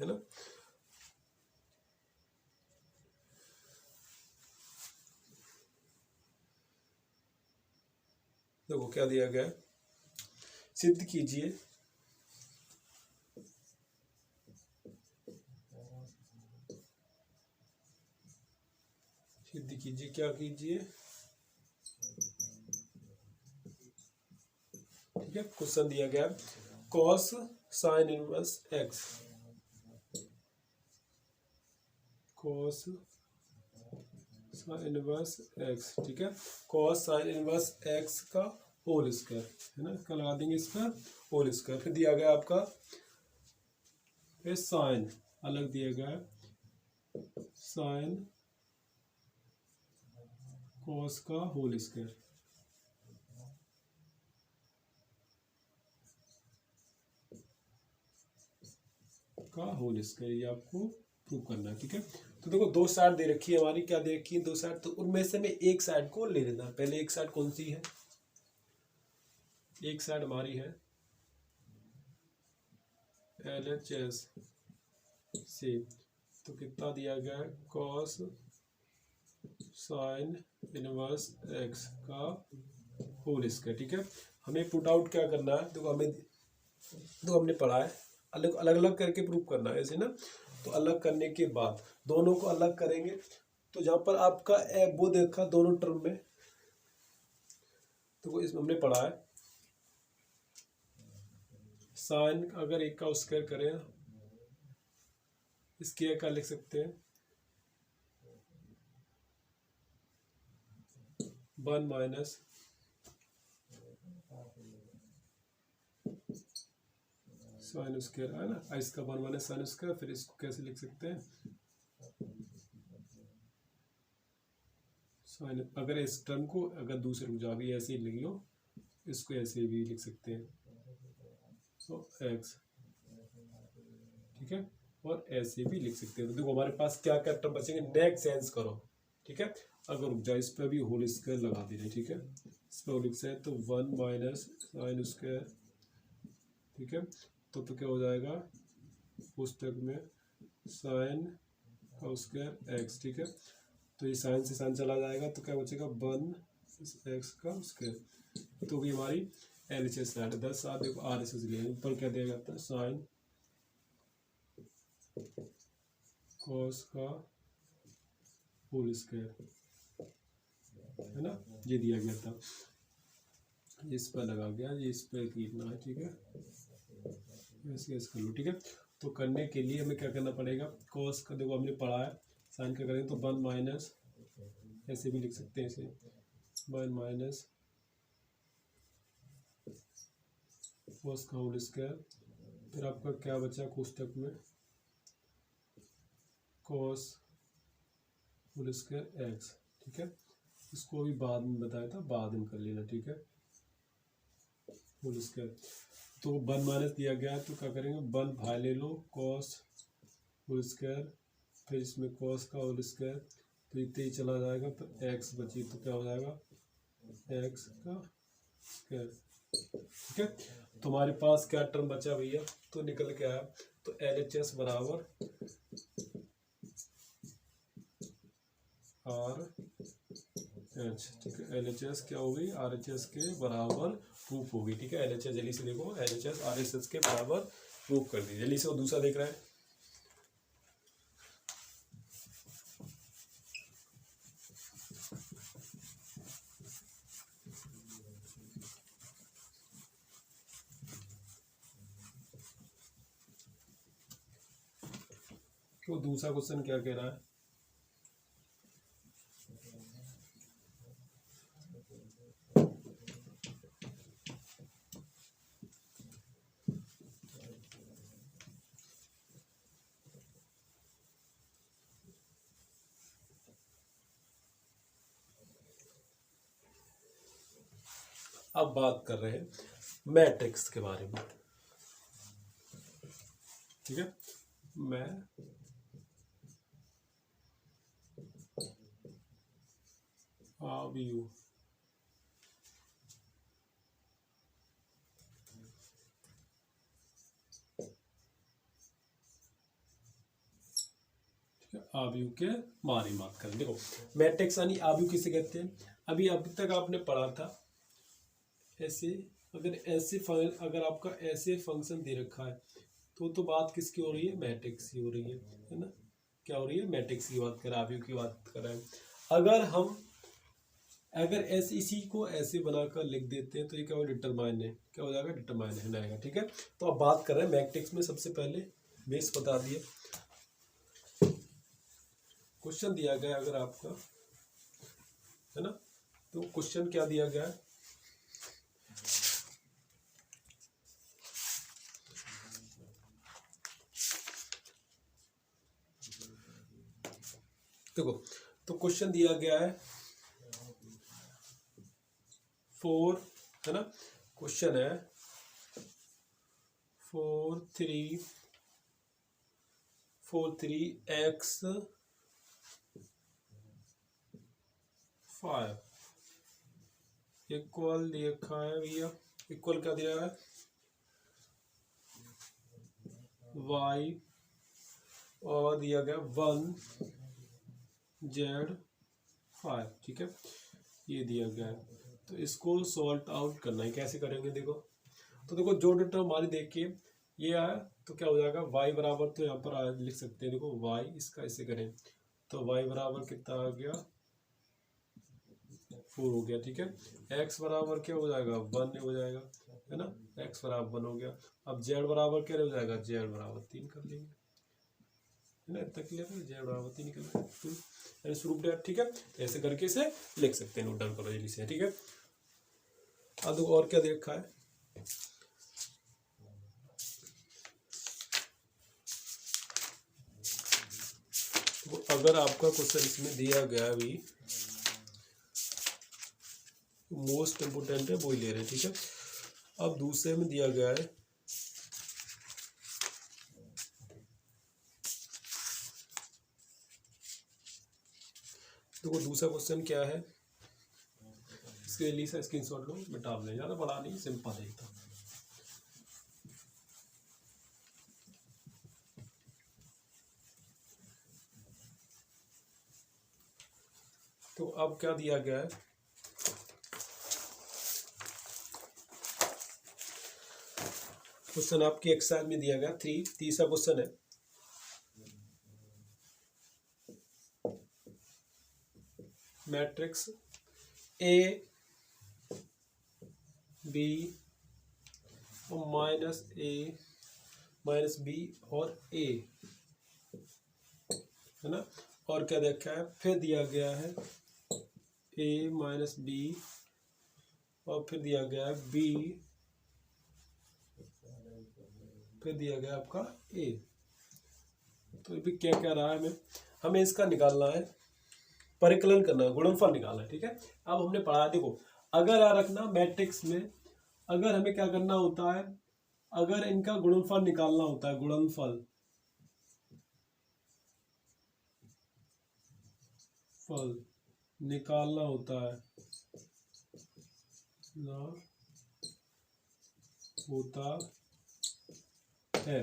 है ना, देखो क्या दिया गया है, सिद्ध कीजिए सिद्ध कीजिए, क्या कीजिए, ठीक है। क्वेश्चन दिया गया cos sine inverse x, cos sine inverse x, ठीक है, कॉस साइन इनवर्स एक्स का होल स्क्वायर, है ना, इसका लगा देंगे इसका होल स्क्वायर। फिर दिया गया आपका फिर साइन अलग दिया गया है, साइन कॉस का होल स्क्वायर, का होल स्क्वायर, ये आपको प्रूव करना है, ठीक है। तो देखो दो साइड दे रखी है हमारी, क्या दे रखी है, दो साइड, तो उनमें से मैं एक साइड को ले लेना। पहले एक साइड कौन सी है, एक साइड हमारी है LHS से, तो कितना दिया गया है, कॉस साइन इनवर्स एक्स का होल स्क्वायर, ठीक है। हमें पुट आउट क्या करना है, देखो हमें, देखो हमने पढ़ा है अलग अलग अलग करके प्रूव करना है ऐसे ना। तो अलग करने के बाद दोनों को अलग करेंगे, तो जहाँ पर आपका वो देखा दोनों टर्म में, तो इसमें हमने पढ़ा है साइन अगर एक का स्क्वायर करें, इसके क्या लिख सकते हैं, 1 माइनस साइन स्क्वायर, है ना, इसका 1 माइनस साइन स्क्वायर। फिर इसको कैसे लिख सकते हैं, साइन, अगर इस टर्म को अगर दूसरे रुझा भी ऐसे ही लिख लो, इसको ऐसे भी लिख सकते हैं, तो एक्स, ठीक है, और ऐसे भी लिख सकते हैं। तो देखो हमारे पास क्या क्या टर्म बचेंगे, नेक्स्ट सेंस करो, ठीक है। अगर रुक जाए इस पर भी होल स्क्वायर लगा दे रहे, ठीक है, इस पर लिख सकते हैं तो 1 माइनस साइन स्क्वायर, ठीक है। तो क्या हो जाएगा पुस्तक में साइन का स्क्वायर एक्स, ठीक है। तो ये साइन से साइन चला जाएगा तो क्या बचेगा 1 का स्क्वायर। तो भी हमारी LHS है 10 7 देखो RHS लिए ऊपर क्या दिया जाता है साइन कॉस का होल स्क्वायर है ना, ये दिया गया था। इस पर लगा गया, ये इस पर कीटना है, ठीक है, ऐसे कर लो, ठीक है। तो करने के लिए हमें क्या करना पड़ेगा, कॉस का देखो हमने पढ़ा है, साइन का करेंगे तो 1 माइनस, ऐसे भी लिख सकते हैं इसे 1 माइनस कॉस का होल स्क्वायर। फिर आपका क्या बचा कोष्टक में, कॉस होल स्क्वायर एक्स, ठीक है। इसको भी बाद में बताया था, बाद में कर लेना, ठीक है, होल स्क्वायर। तो 1 माइनस दिया गया है तो क्या करेंगे 1 भाई ले लो कॉस होल स्क्वायर, फिर इसमें कॉस का होल स्क्वायर, तो इतने ही चला जाएगा तो एक्स बची, तो क्या हो जाएगा एक्स का स्क्वायर, ठीक है। तुम्हारे पास क्या टर्म बचा भैया, तो निकल के आया, तो LHS बराबर RH, ठीक है, LHS क्या होगी RHS के बराबर प्रूफ होगी, ठीक है। LHS जल्दी से देखो, LHS RHS के बराबर प्रूफ कर दी जल्दी से। वो दूसरा देख रहा है, तो दूसरा क्वेश्चन क्या कह रहा है, अब बात कर रहे हैं मैट्रिक्स के बारे में, ठीक है। मैं आव्यूह आव्यूह के बारे में बात करें। देखो मैट्रिक्स यानी आव्यूह किसे कहते हैं, अभी तक आपने पढ़ा था ऐसे, अगर आपका ऐसे फंक्शन दे रखा है तो बात किसकी हो रही है, मैट्रिक्स की हो रही है ना, क्या हो रही है, मैट्रिक्स की बात कर रहे हैं, आव्यूह की बात कर रहे हैं। अगर ऐसे इसी को ऐसे बनाकर लिख देते हैं तो ये क्या हो डिटरमाइन है, क्या हो जाएगा डिटरमाइन है आएगा, ठीक है। तो अब बात कर रहे हैं मैट्रिक्स में, सबसे पहले बेस बता दिए, क्वेश्चन दिया गया अगर आपका है ना, तो क्वेश्चन क्या दिया गया है, देखो तो क्वेश्चन दिया गया है 4 है ना, क्वेश्चन है 4 3 x 5 इक्वल लिखा है भैया, इक्वल क्या दिया है y और दिया गया 1 z 5, ठीक है, ये दिया गया है। तो इसको सॉल्ट आउट करना है, कैसे करेंगे देखो, तो देखो जो टर्म हमारी देखिए ये आया तो क्या हो जाएगा y बराबर, तो यहाँ पर लिख सकते हैं देखो y, इसका ऐसे करें तो y बराबर कितना आ गया 4 हो गया, ठीक है। x बराबर क्या हो जाएगा 1 हो जाएगा, है ना, x बराबर 1 हो गया। अब z बराबर क्या हो जाएगा, z बराबर 3 कर लेंगे, है ना, इतना क्लियर है, z बराबर 3 निकल स्वरूप डेट, ठीक है। तो ऐसे करके इसे लिख सकते हैं, नोट डाउन करो जल्दी से, ठीक है। अब देखो और क्या देखा है, तो अगर आपका क्वेश्चन इसमें दिया गया भी मोस्ट इम्पोर्टेंट है वो ही ले रहे हैं, ठीक है। अब दूसरे में दिया गया है देखो दूसरा क्वेश्चन क्या है, इसके लिए स्क्रीनशॉट लो, मिटा लें, ज़्यादा बड़ा नहीं, सिंपल है था। तो अब क्या दिया गया है, क्वेश्चन आपकी एक्सरसाइज में दिया गया 3, तीसरा क्वेश्चन है, matrix a b minus a minus b और ए, है ना, और क्या देखा है, फिर दिया गया है ए माइनस बी और फिर दिया गया है बी, फिर दिया गया आपका ए। तो ये भी क्या क्या रहा है, हमें इसका निकालना है, परिकलन करना है, गुणनफल निकालना है। ठीक है, अब हमने पढ़ा, देखो अगर याद रखना मैट्रिक्स में अगर हमें क्या करना होता है, अगर इनका गुणनफल निकालना होता है, गुणनफल निकालना होता है ना होता है,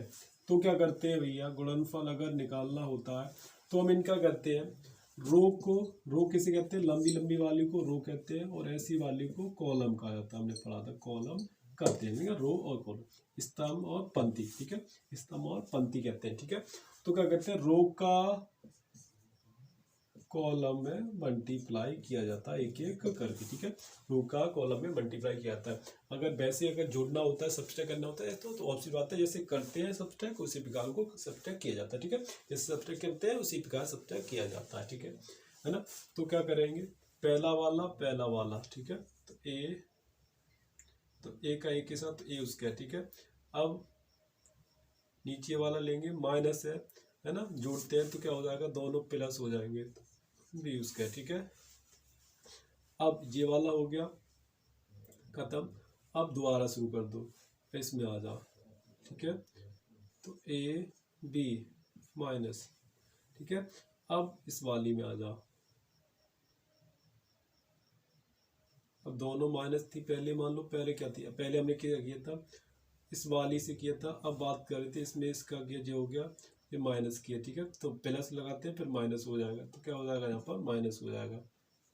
तो क्या करते हैं भैया, गुणनफल अगर निकालना होता है तो हम इनका करते हैं, रो किसे कहते हैं, लंबी लंबी वाली को रो कहते हैं और ऐसी वाली को कॉलम कहा जाता है, हमने पढ़ा था कॉलम कहते हैं, रो और कॉलम, स्तंभ और पंक्ति। ठीक है, स्तंभ और पंक्ति कहते हैं। ठीक है, तो क्या कहते हैं, रो का कॉलम में मल्टीप्लाई किया जाता है एक एक करके। ठीक है, रो का कॉलम में मल्टीप्लाई किया जाता है। अगर वैसे अगर जोड़ना होता है, सब्सट्रैक्ट करना होता है तो ऑप्शन बात है, जैसे करते हैं सब्सट्रैक्ट उसी प्रकार को सब्सट्रैक्ट किया जाता है। ठीक है, जैसे सब्सट्रैक्ट करते हैं उसी प्रकार सब्सट्रैक्ट किया जाता है। ठीक है ना, तो क्या करेंगे, पहला वाला। ठीक है, तो ए का ए के साथ ए उसका। ठीक है, अब नीचे वाला लेंगे, माइनस है ना, जोड़ते हैं तो क्या हो जाएगा, दोनों प्लस हो जाएंगे, बी उसका। ठीक है, अब ये वाला हो गया खत्म, अब दोबारा शुरू कर दो, इसमें आ जाओ। ठीक है, तो ए बी माइनस। ठीक है, अब इस वाली में आ जाओ, अब दोनों माइनस थी पहले, मान लो पहले क्या थी, पहले हमने क्या किया था, इस वाली से किया था, अब बात कर रहे थे इसमें, इसका किया जो हो गया ये माइनस किया। ठीक है, तो प्लस लगाते हैं फिर माइनस हो जाएगा, तो क्या हो जाएगा यहाँ पर माइनस हो जाएगा,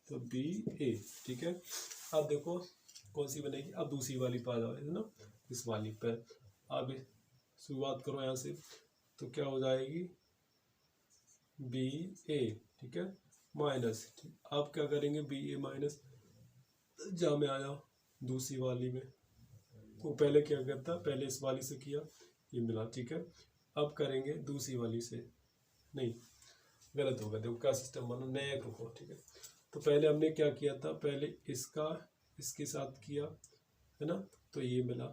तो बी ए। ठीक है, अब देखो कौन सी बनेगी, अब दूसरी वाली पर आ जाओ, है ना, इस वाली पर अब शुरुआत करो यहाँ से, तो क्या हो जाएगी बी ए। ठीक है, माइनस, अब क्या करेंगे बी ए माइनस, जहाँ में आ जाओ दूसरी वाली में, वो पहले क्या करता, पहले इस वाली से किया ये मिला। ठीक है, अब करेंगे दूसरी वाली से, नहीं गलत होगा, देखो क्या सिस्टम बना, नया रुको। ठीक है, तो पहले हमने क्या किया था, पहले इसका इसके साथ किया, है ना, तो ये मिला,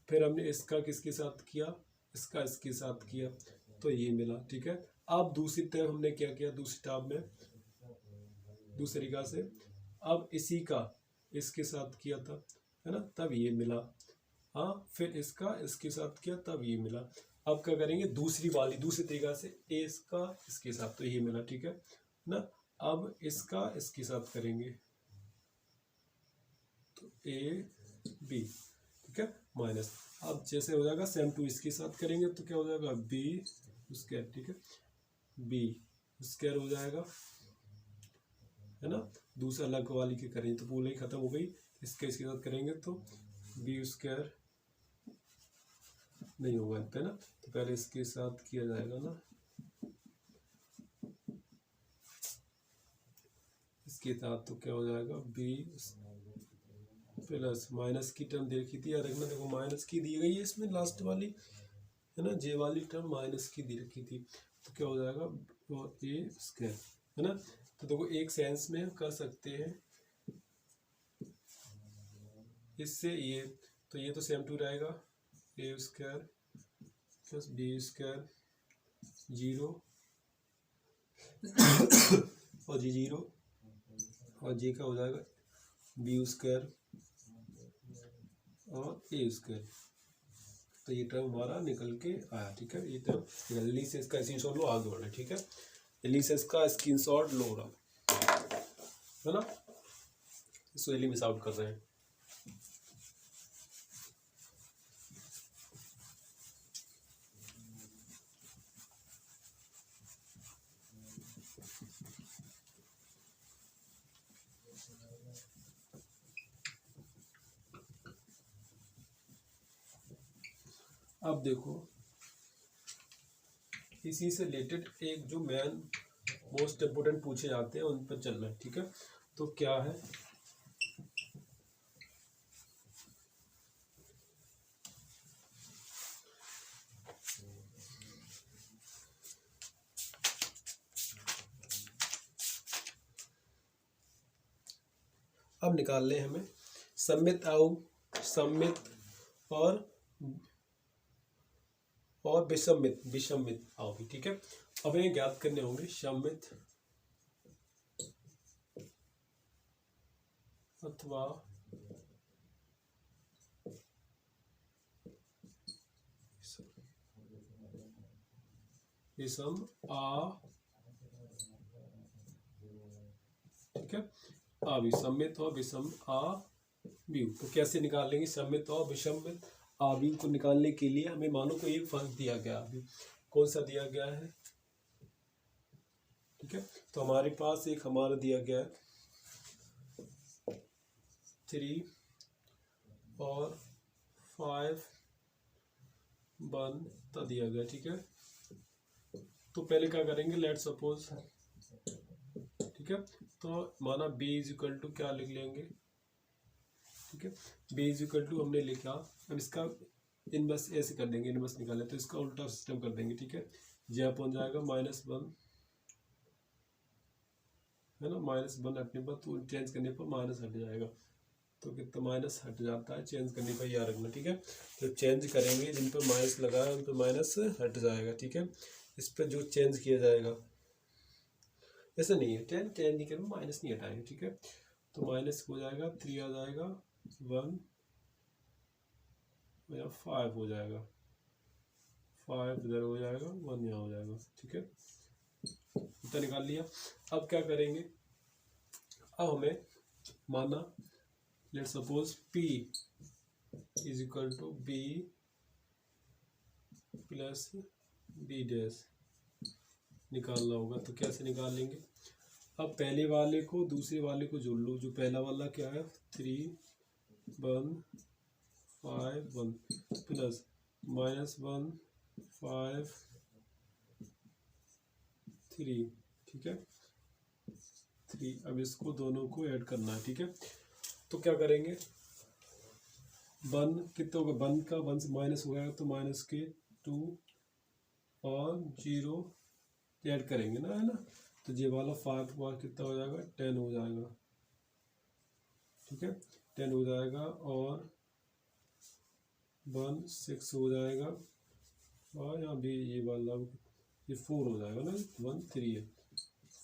फिर हमने इसका किसके साथ किया, इसका इसके साथ किया, तो ये मिला। ठीक है, अब दूसरी तरफ हमने क्या किया, दूसरी टैब में दूसरे तरीका से, अब इसी का इसके साथ किया था, है ना, तब ये मिला, हाँ, फिर इसका इसके साथ किया तब ये मिला। अब क्या करेंगे, दूसरी वाली दूसरी तरीका से, ए इसका इसके साथ, तो ये मिला। ठीक है ना, अब इसका इसके साथ करेंगे, तो ए बी। ठीक है, माइनस, अब जैसे हो जाएगा सेम टू इसके साथ करेंगे तो क्या हो जाएगा बी स्क्वायर। ठीक है, बी स्क्वायर हो जाएगा, है ना, दूसरा अलग वाली की करेंगे तो पूरी खत्म हो गई, इसके साथ करेंगे तो बी स्क्वायर नहीं होगा पे ना, तो पहले इसके साथ किया जाएगा ना, इसके साथ, तो क्या हो जाएगा बी प्लस माइनस की टर्म देखी थी यार, रखना, देखो माइनस की दी गई है इसमें लास्ट वाली, है ना, जे वाली टर्म माइनस की दी रखी थी, तो क्या हो जाएगा ए स्क्वायर, है ना। तो देखो एक सेंस में कर सकते हैं इससे ये, तो ये तो सेम टू रहेगा, a square plus b square zero और जी जीरो, और जी का हो जाएगा बी स्क्वायर और ए स्क्वायर, तो ये टर्म हमारा निकल के आया। ठीक है, ये टर्म जल्दी से इसका स्क्रीनशॉट लो, आगे बढ़े। ठीक है, जल्दी से इसका स्क्रीनशॉट लो रहा, है ना, इसको जल्दी मिस आउट कर रहे हैं। अब देखो इसी से रिलेटेड एक जो मेन मोस्ट इम्पोर्टेंट पूछे जाते हैं उन पर चलना है, ठीक है। तो क्या है, अब निकाल लें हमें सम्मित सम्मित और विषमित आओ भी, ठीक है। अब ये ज्ञात करने होंगे सम्मित अथवा विषम आ, ठीक है, आवी सम्मित और विषम आव्यूह। तो कैसे निकालेंगे सम्मित और विषमित आव्यूह को निकालने के लिए हमें मानो को एक फंक्शन दिया गया, अभी कौन सा दिया गया है, ठीक है। तो हमारे पास एक हमारा दिया गया है 3 और 5 1 तो दिया गया, ठीक है। तो पहले क्या करेंगे, लेट सपोज, ठीक है। तो माना b इज इक्वल टू क्या लिख लेंगे, ठीक है। b इज इक्वल टू हमने लिखा, अब इसका इनवर्स ऐसे कर देंगे, इनवर्स निकालें तो इसका उल्टा सिस्टम कर देंगे, ठीक है। j पहुंच जाएगा -1, है ना, -1 हटने पर तो चेंज करने पर माइनस हट जाएगा, तो कितना माइनस हट जाता है चेंज करने पर, याद रखना, ठीक है। तो चेंज करेंगे जिन पर माइनस लगा है उन पर माइनस हट जाएगा, ठीक है। इस पर जो चेंज किया जाएगा, ऐसा नहीं है, चेंज नहीं करेंगे, माइनस नहीं हटाएंगे, ठीक है। तो माइनस हो जाएगा 3 आ जाएगा 1 या 5 हो जाएगा, 5 इधर हो जाएगा 1 यहाँ हो जाएगा, ठीक है। इतना निकाल लिया। अब क्या करेंगे, अब हमें माना let suppose p is equal to b plus b dash निकालना होगा। तो कैसे निकाल लेंगे, अब पहले वाले को दूसरे वाले को जोड़ लो। जो पहला वाला क्या है 3 1 5 1 प्लस -1 5 3, ठीक है 3। अब इसको दोनों को ऐड करना है, ठीक है। तो क्या करेंगे, 1 कितना होगा, 1 का 1 से माइनस हो गया तो माइनस के 2 और 0 ऐड करेंगे ना, है ना। तो ये वाला 5 बार कितना हो जाएगा 10 हो जाएगा, ठीक है 10 हो जाएगा, और 1 6 हो जाएगा, और यहाँ भी ये वाला ये 4 हो जाएगा ना, 1 3 है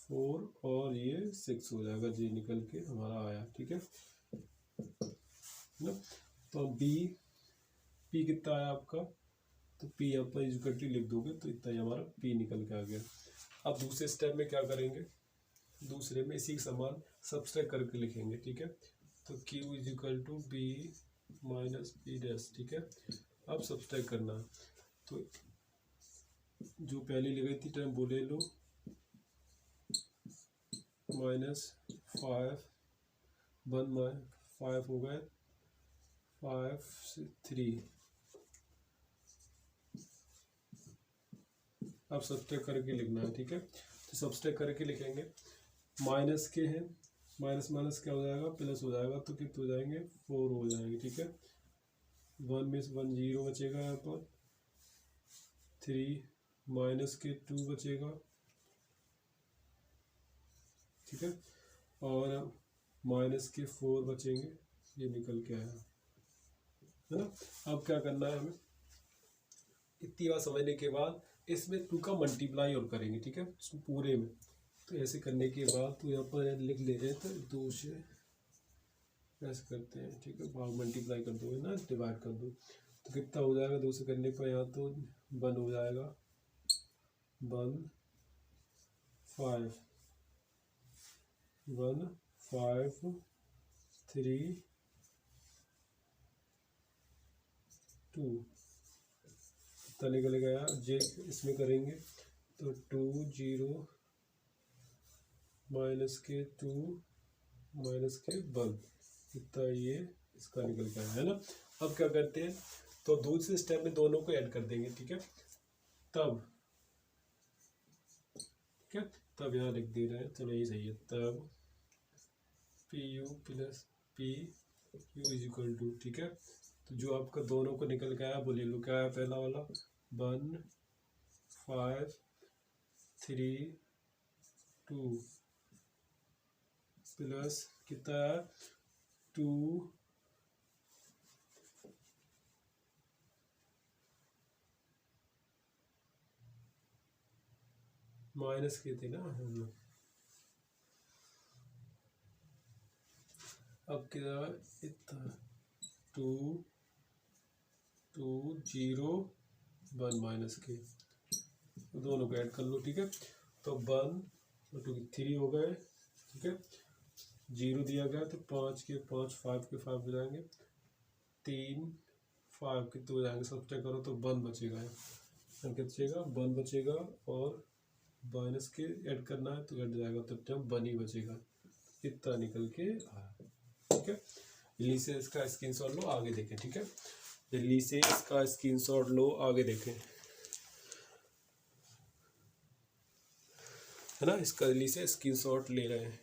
4 और ये 6 हो जाएगा, ये निकल के हमारा आया, ठीक है ना। तो पी कितना आया आपका, तो पी यहाँ पर इक्वल लिख दोगे तो इतना ही हमारा पी निकल के आ गया। अब दूसरे स्टेप में क्या करेंगे, दूसरे में इसी के समान सब्सट्रैक्ट करके लिखेंगे, ठीक है। तो q is equal to b minus p dash, ठीक है। अब सब्सट्रैक्ट करना, तो जो पहले लिखी थी टर्म वो ले लो, -5 1 5 हो गए 5 से 3। अब सब्सट्रैक्ट करके लिखना है, ठीक है। तो सब्सट्रैक्ट करके लिखेंगे, माइनस के हैं, माइनस माइनस क्या हो जाएगा प्लस हो जाएगा, तो कितने हो जाएंगे 4 हो जाएंगे, ठीक है। 1 में से 1 0 बचेगा, यहाँ पर 3 माइनस के 2 बचेगा, ठीक है, और माइनस के 4 बचेंगे, ये निकल के आया, है ना। अब क्या करना है हमें, इतनी बात समझने के बाद इसमें 2 का मल्टीप्लाई और करेंगे, ठीक है, इसमें पूरे में। तो ऐसे करने के बाद तो यहाँ पर लिख ले रहे थे 2 से ऐसे करते हैं, ठीक है, भाग मल्टीप्लाई कर दो ना, डिवाइड कर दो, तो कितना हो जाएगा 2 से करने पर, यहाँ तो 1 हो जाएगा 1 5 1 5 3 2 कितना निकल गया, जे इसमें करेंगे तो 2 0 माइनस के 2 माइनस के 1 कितना, ये इसका निकल गया, है ना। अब क्या करते हैं, तो दूसरे स्टेप में दोनों को ऐड कर देंगे, ठीक है। तब ठीक है, तब यहाँ लिख दे रहे हैं, चलो यही सही है। तब p u plus p u is equal to, ठीक है। तो जो आपका दोनों को निकल के आया वो ले लो, क्या है पहला वाला 1 5 3 2 प्लस कितना है 2 माइनस के थे ना हम लोग। अब क्या इतना 2 2 0 1 माइनस के, दोनों को ऐड कर लो, ठीक है। तो 1 और 2 3 हो गए, ठीक है। 0 दिया गया तो 5 के 5 5 के 5 हो जाएंगे, 3 5 के 2 हो जाएंगे, सब्ट्रैक्ट करो तो 1 बचेगा, क्या बचेगा 1 बचेगा, और माइनस के ऐड करना है तो ऐड जाएगा, तो टर्म 1 ही बचेगा। इतना निकल के आया, ठीक है। जल्दी से इसका स्क्रीनशॉट लो, आगे देखें, ठीक है। जल्दी से इसका स्क्रीनशॉट लो, आगे देखें, है ना। इसका जल्दी से स्क्रीनशॉट ले रहे हैं।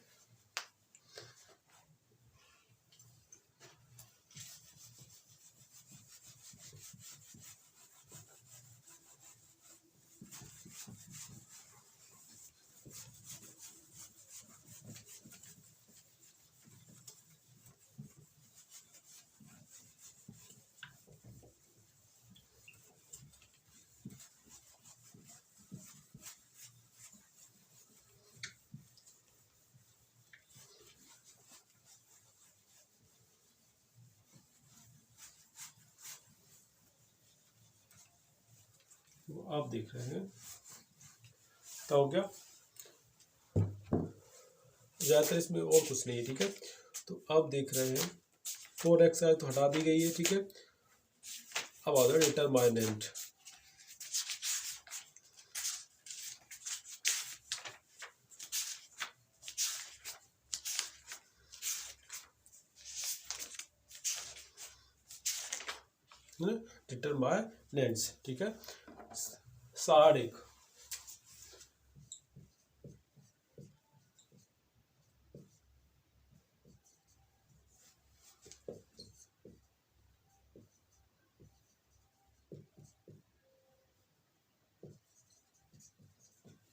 तो आप देख रहे हैं तो हो गया, ज़्यादातर इसमें और कुछ नहीं है, ठीक है। तो अब देख रहे हैं 4x है तो हटा दी गई है, ठीक है। अब आ जाए डिटरमाइनेंट, डिटरमाइनेंट्स, ठीक है। 1.5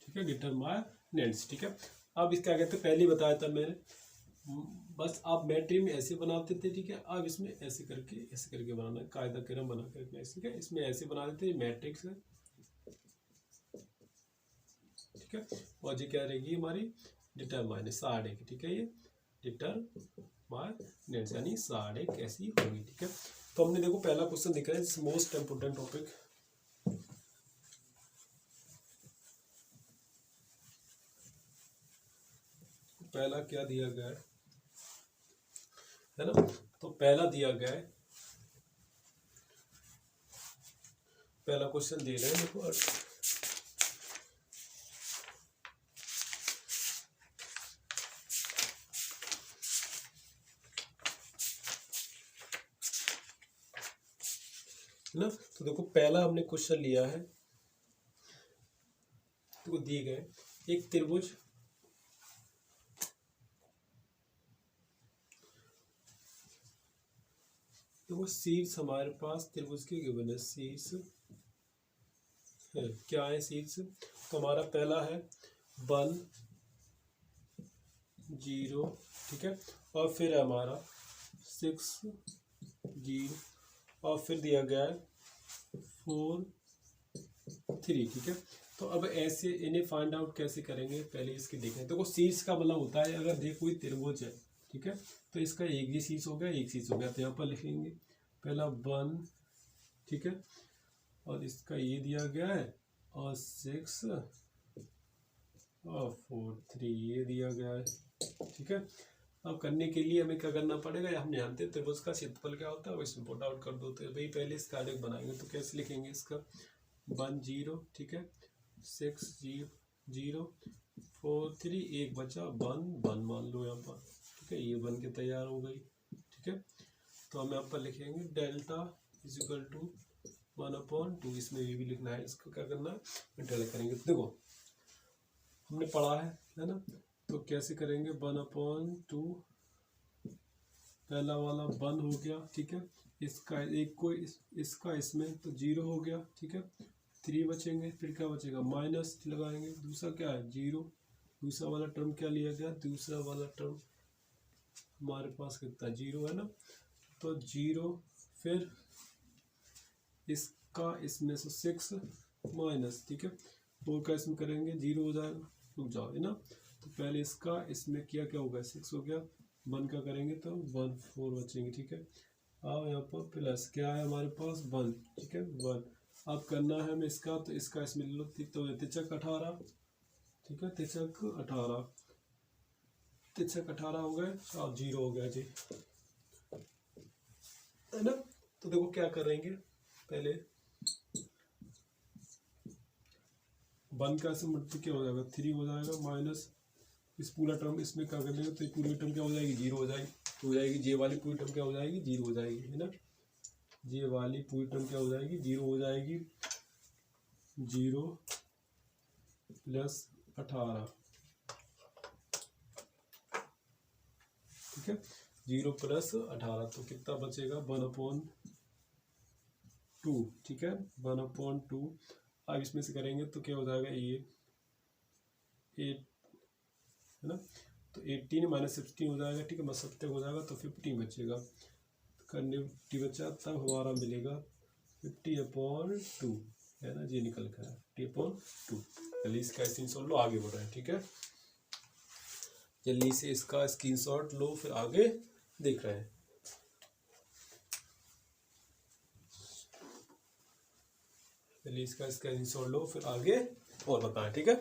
ठीक है, डिटरमाइनेंट्स, ठीक है। अब इसका कहते हैं, पहले बताया था मैंने, बस आप मैट्रिक्स में ऐसे बनाते थे, ठीक है। अब इसमें ऐसे करके बनाना है, कायदा क्रम बना करके, ठीक है। इसमें ऐसे बना देते मैट्रिक्स है, ठीक है। और ये क्या रहेगी हमारी डिटरमाइनेंट 1.5, ठीक है। ये डिटरमाइनेंट यानी 1.5 कैसी होगी, ठीक है। तो हमने देखो पहला क्वेश्चन दिख रहा है, मोस्ट इम्पोर्टेंट टॉपिक, पहला क्या दिया गया है ना। तो पहला दिया गया है, पहला क्वेश्चन दे रहे हैं देखो, ना। तो देखो पहला हमने क्वेश्चन लिया है, तो दिए गए एक त्रिभुज, तो वो शीर्ष हमारे पास त्रिभुज के गिवन है, शीर्ष है, क्या है शीर्ष। तो हमारा पहला है 1 0, ठीक है। और फिर है हमारा 6 0, और फिर दिया गया है 4 3, ठीक है। तो अब ऐसे इन्हें फाइंड आउट कैसे करेंगे, पहले इसके देखें। देखो शीर्ष का मतलब होता है, अगर देखो कोई त्रिभुज है, ठीक है, तो इसका एक ही शीर्ष हो गया, एक शीर्ष हो गया, तो यहाँ पर लिखेंगे पहला 1, ठीक है, और इसका ये दिया गया है, और 6 और 4 3 ये दिया गया है, ठीक है। अब करने के लिए हमें क्या करना पड़ेगा, हम जानते हैं त्रिभुज का क्षेत्रफल क्या होता है, वो इसमें पुट आउट कर दो। तो भाई पहले इसका आलेख बनाएंगे, तो कैसे लिखेंगे इसका 1 0, ठीक है, 6 0 4 3, एक बचा 1 1 मान लो यहाँ पर, ठीक है। ये बन के तैयार हो गई, ठीक है। तो हम यहाँ पर लिखेंगे डेल्टा इज इक्वल टू 1/2। इसमें ये भी लिखना है, इसको क्या करना है, इंटरलेक्ट करेंगे। तो देखो हमने पढ़ा है ना, तो कैसे करेंगे, 1/2 पहला वाला 1 हो गया, ठीक है, इसका एक को इसका इसमें तो 0 हो गया, ठीक है, 3 बचेंगे, फिर क्या बचेगा, माइनस लगाएंगे, दूसरा क्या है 0, दूसरा वाला टर्म क्या लिया गया, दूसरा वाला टर्म हमारे पास कितना 0 है ना, तो 0, फिर इसका इसमें से 6 माइनस, ठीक है, 4 का इसमें करेंगे 0 हो जाएगा, रुक जाओ है ना, तो पहले इसका इसमें किया क्या होगा 6 हो गया, 1 का करेंगे तो 1 4 बचेंगे, ठीक है। अब यहाँ पर प्लस क्या है हमारे पास 1, ठीक है 1। अब करना है हमें इसका, तो इसका इसमें ले लो, तो 18, ठीक है 18 हो गए, और 0 हो गया जी, है ना। तो देखो क्या करेंगे, पहले 1 का इसमें मल्टीप्लाई क्या हो जाएगा 3 हो जाएगा, माइनस इस पूरा टर्म इसमें क्या कर देंगे, तो पूरी टर्म क्या हो जाएगी 0 हो जाएगी, तो हो जाएगी जे वाली पूरी टर्म क्या हो जाएगी 0 हो जाएगी, है ना, जे वाली पूरी टर्म क्या हो जाएगी 0 हो जाएगी, 0 + 18, ठीक है, 0 + 18, तो कितना बचेगा 1/2, ठीक है 1/2। अब इसमें से करेंगे तो क्या हो जाएगा, ये 8 है ना, तो 18 - 16 हो जाएगा, ठीक है, 70 हो जाएगा, तो 50 बचेगा, करने 50 बचा, तब हमारा मिलेगा 50/2, है ना, ये निकल कर 50/2। जल्दी इसका स्क्रीनशॉट लो, आगे बढ़ रहे हैं, ठीक है, जल्दी से इसका स्क्रीनशॉट लो, फिर आगे देख रहे हैं। जल्दी इसका स्क्रीनशॉट लो, फिर आगे और बताएं, ठीक है।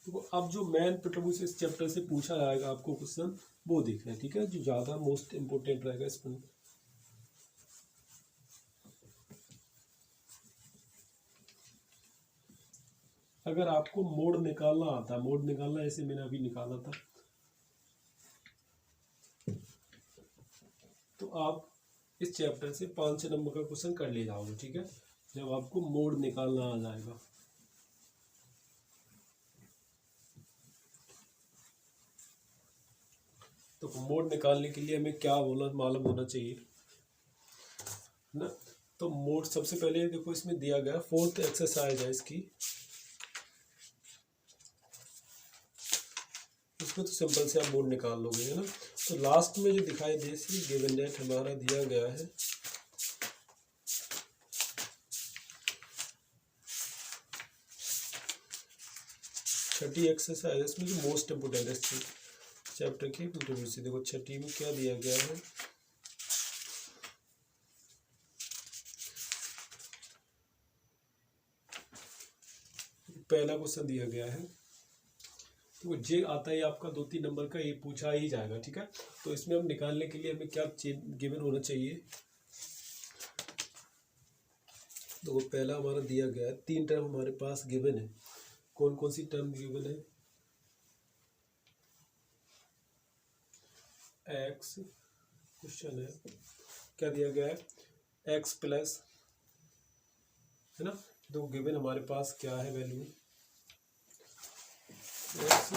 तो अब जो मेन प्रॉब्लम से इस चैप्टर से पूछा जाएगा आपको क्वेश्चन, वो देख रहे हैं, ठीक है, जो ज़्यादा मोस्ट इम्पोर्टेंट रहेगा इसमें। अगर आपको मोड निकालना आता है, मोड निकालना ऐसे मैंने अभी निकाला था, तो आप इस चैप्टर से 5 नंबर का क्वेश्चन कर ले जाओगे, ठीक है, जब आपको मोड निकालना आ जाएगा। तो मोड निकालने के लिए हमें क्या मालूम होना चाहिए ना, तो मोड सबसे पहले देखो इसमें दिया गया 4th एक्सरसाइज है इसकी, इसमें तो सिंपल से आप मोड निकाल लोगे, है ना। तो लास्ट में जो दिखाई दे गिवन डेट हमारा दिया गया है, छठी एक्सरसाइज, इसमें जो मोस्ट इम्पोर्टेंट है चैप्टर की इंट्रोड्यूस, देखो छठी में क्या दिया गया है, पहला क्वेश्चन दिया गया है, तो जे आता है आपका 2-3 नंबर का, ये पूछा ही जाएगा, ठीक है। तो इसमें हम निकालने के लिए हमें क्या गिवन होना चाहिए, तो पहला हमारा दिया गया है, 3 टर्म हमारे पास गिवन है, कौन कौन सी टर्म गिवन है, एक्स, क्वेश्चन है क्या दिया गया है, एक्स प्लस, है ना, तो गिवन हमारे पास क्या है value, x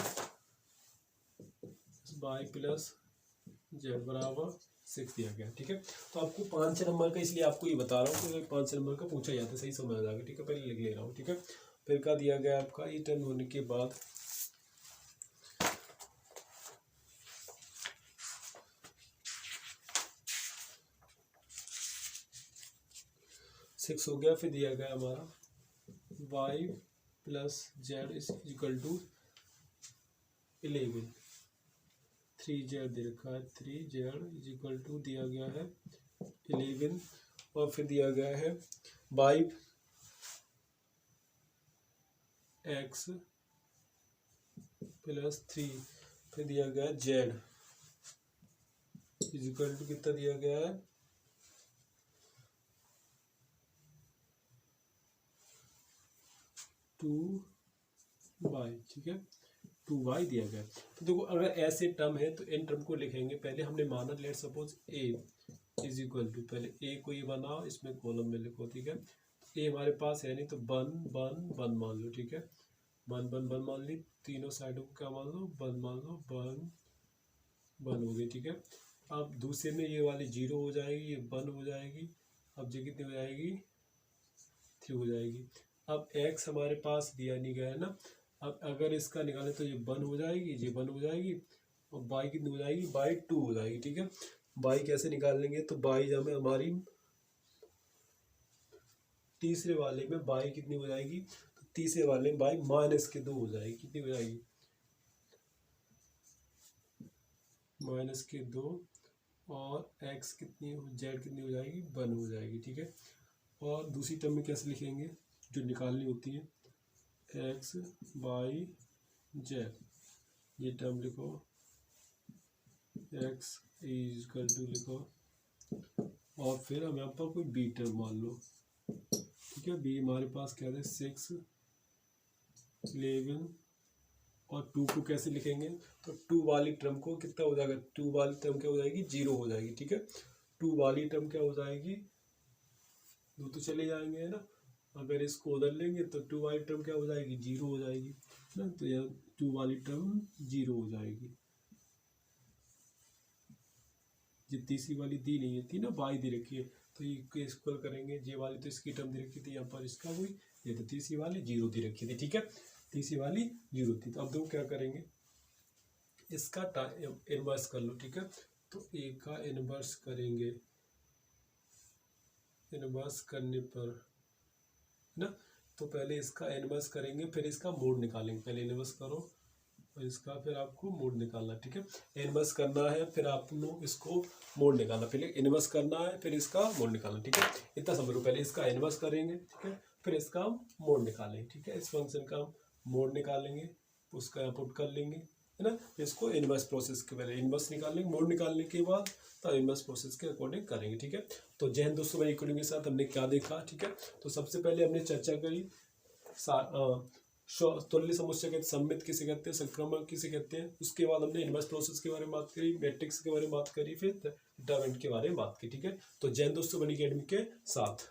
y plus z बराबर 6 दिया गया, ठीक है। तो आपको 5 नंबर का, इसलिए आपको ये बता रहा हूँ कि 5 नंबर का पूछा जाता है, सही समझ आ जाएगा, ठीक है, पहले लिख ले रहा हूँ, ठीक है। फिर क्या दिया गया आपका, ये टर्म होने के बाद 6 हो गया, फिर दिया गया हमारा y plus z is equal to 11, 3z दे रखा है, 3z इज इक्वल टू दिया गया है 11, और फिर दिया गया है वाई एक्स प्लस 3, फिर दिया गया है जेड इज इक्वल टू कितना दिया गया है 2 वाई, ठीक है, 2y दिया गया। तो देखो अगर ऐसे टर्म है तो इन टर्म को लिखेंगे। पहले हमने माना let suppose a is equal to, पहले a को ये बनाओ, इसमें कॉलम में लिखो, ठीक है। a हमारे पास है नहीं तो 1 1 1 मान लो, ठीक है, 1 1 1 मान ली, तीनों साइडों को क्या मान लो, 1 मान लो, 1 1 हो गई, ठीक है। अब दूसरे में ये वाली 0 हो जाएगी, ये 1 हो जाएगी, अब ये कितनी हो जाएगी, 3 हो जाएगी। अब x हमारे पास दिया नहीं गया है ना, अब अगर इसका निकालें तो ये 1 हो जाएगी, ये 1 हो जाएगी, और बाई कितनी हो जाएगी, बाई 2 हो जाएगी, ठीक है। बाई कैसे निकाल लेंगे, तो बाई जब हमारी तीसरे वाले में बाई कितनी हो जाएगी, तो तीसरे वाले में बाई -2 हो जाएगी, कितनी हो जाएगी, -2, और x कितनी, z कितनी हो जाएगी, 1 हो जाएगी, ठीक है। और दूसरी टर्म में कैसे लिखेंगे, जो निकालनी होती है, x बाई z, ये टर्म लिखो, x इक्वल टू लिखो, और फिर हम यहाँ पर कोई b टर्म मान लो, ठीक है। b हमारे पास क्या है, 6 11, और 2 को कैसे लिखेंगे, तो 2 वाली टर्म को कितना हो जाएगा, 2 वाली टर्म क्या हो जाएगी, 0 हो जाएगी, ठीक है। 2 वाली टर्म क्या हो जाएगी, 2 तो चले जाएंगे, है ना। अगर इसको उधर लेंगे तो 2 वाली टर्म क्या हो जाएगी, 0 हो जाएगी ना, तो यहाँ 2 वाली टर्म 0 हो जाएगी। ये तीसरी वाली दी नहीं है, थी ना, बाई दी रखी है, तो ये इक्वल करेंगे, ये वाली तो इसकी टर्म दी रखी थी, यहाँ पर इसका हुई, ये तो तीसरी वाली 0 दी रखी थी, ठीक है, तीसरी वाली 0 थी। तो अब देखो क्या करेंगे, इसका इनवर्स कर लो, ठीक है। तो a का इनवर्स करेंगे, इनवर्स करने पर, है ना, तो पहले इसका इनवर्स करेंगे, फिर इसका मोड निकालेंगे। पहले इनवर्स करो और इसका फिर आपको मोड निकालना, ठीक है। इनवर्स करना है, फिर आपको इसको मोड निकालना, पहले इनवर्स करना है, फिर इसका मोड निकालना, ठीक है। इतना समझ लो, पहले इसका इनवर्स करेंगे, ठीक है, फिर इसका मोड निकालेंगे, ठीक है। इस फंक्शन का मोड निकालेंगे, उसका पुट कर लेंगे, है ना। इसको इनवर्स प्रोसेस के पहले इनवर्स निकाल लेंगे, मोड निकालने के बाद तब इनवर्स प्रोसेस के अकॉर्डिंग करेंगे, ठीक है। तो जय हिंद दोस्तों, मेरी कोडिंग के साथ हमने क्या देखा, ठीक है। तो सबसे पहले हमने चर्चा करी तुल्य समुच्चय कहते, सममित किसे कहते हैं, संक्रमण किसे कहते हैं। उसके बाद हमने इनवर्स प्रोसेस के बारे में बात करी, मैट्रिक्स के बारे में बात करी, फिर डिटरमिनेंट के बारे में बात की, ठीक है। तो जय हिंद दोस्तों, बनी अकेडमी के साथ।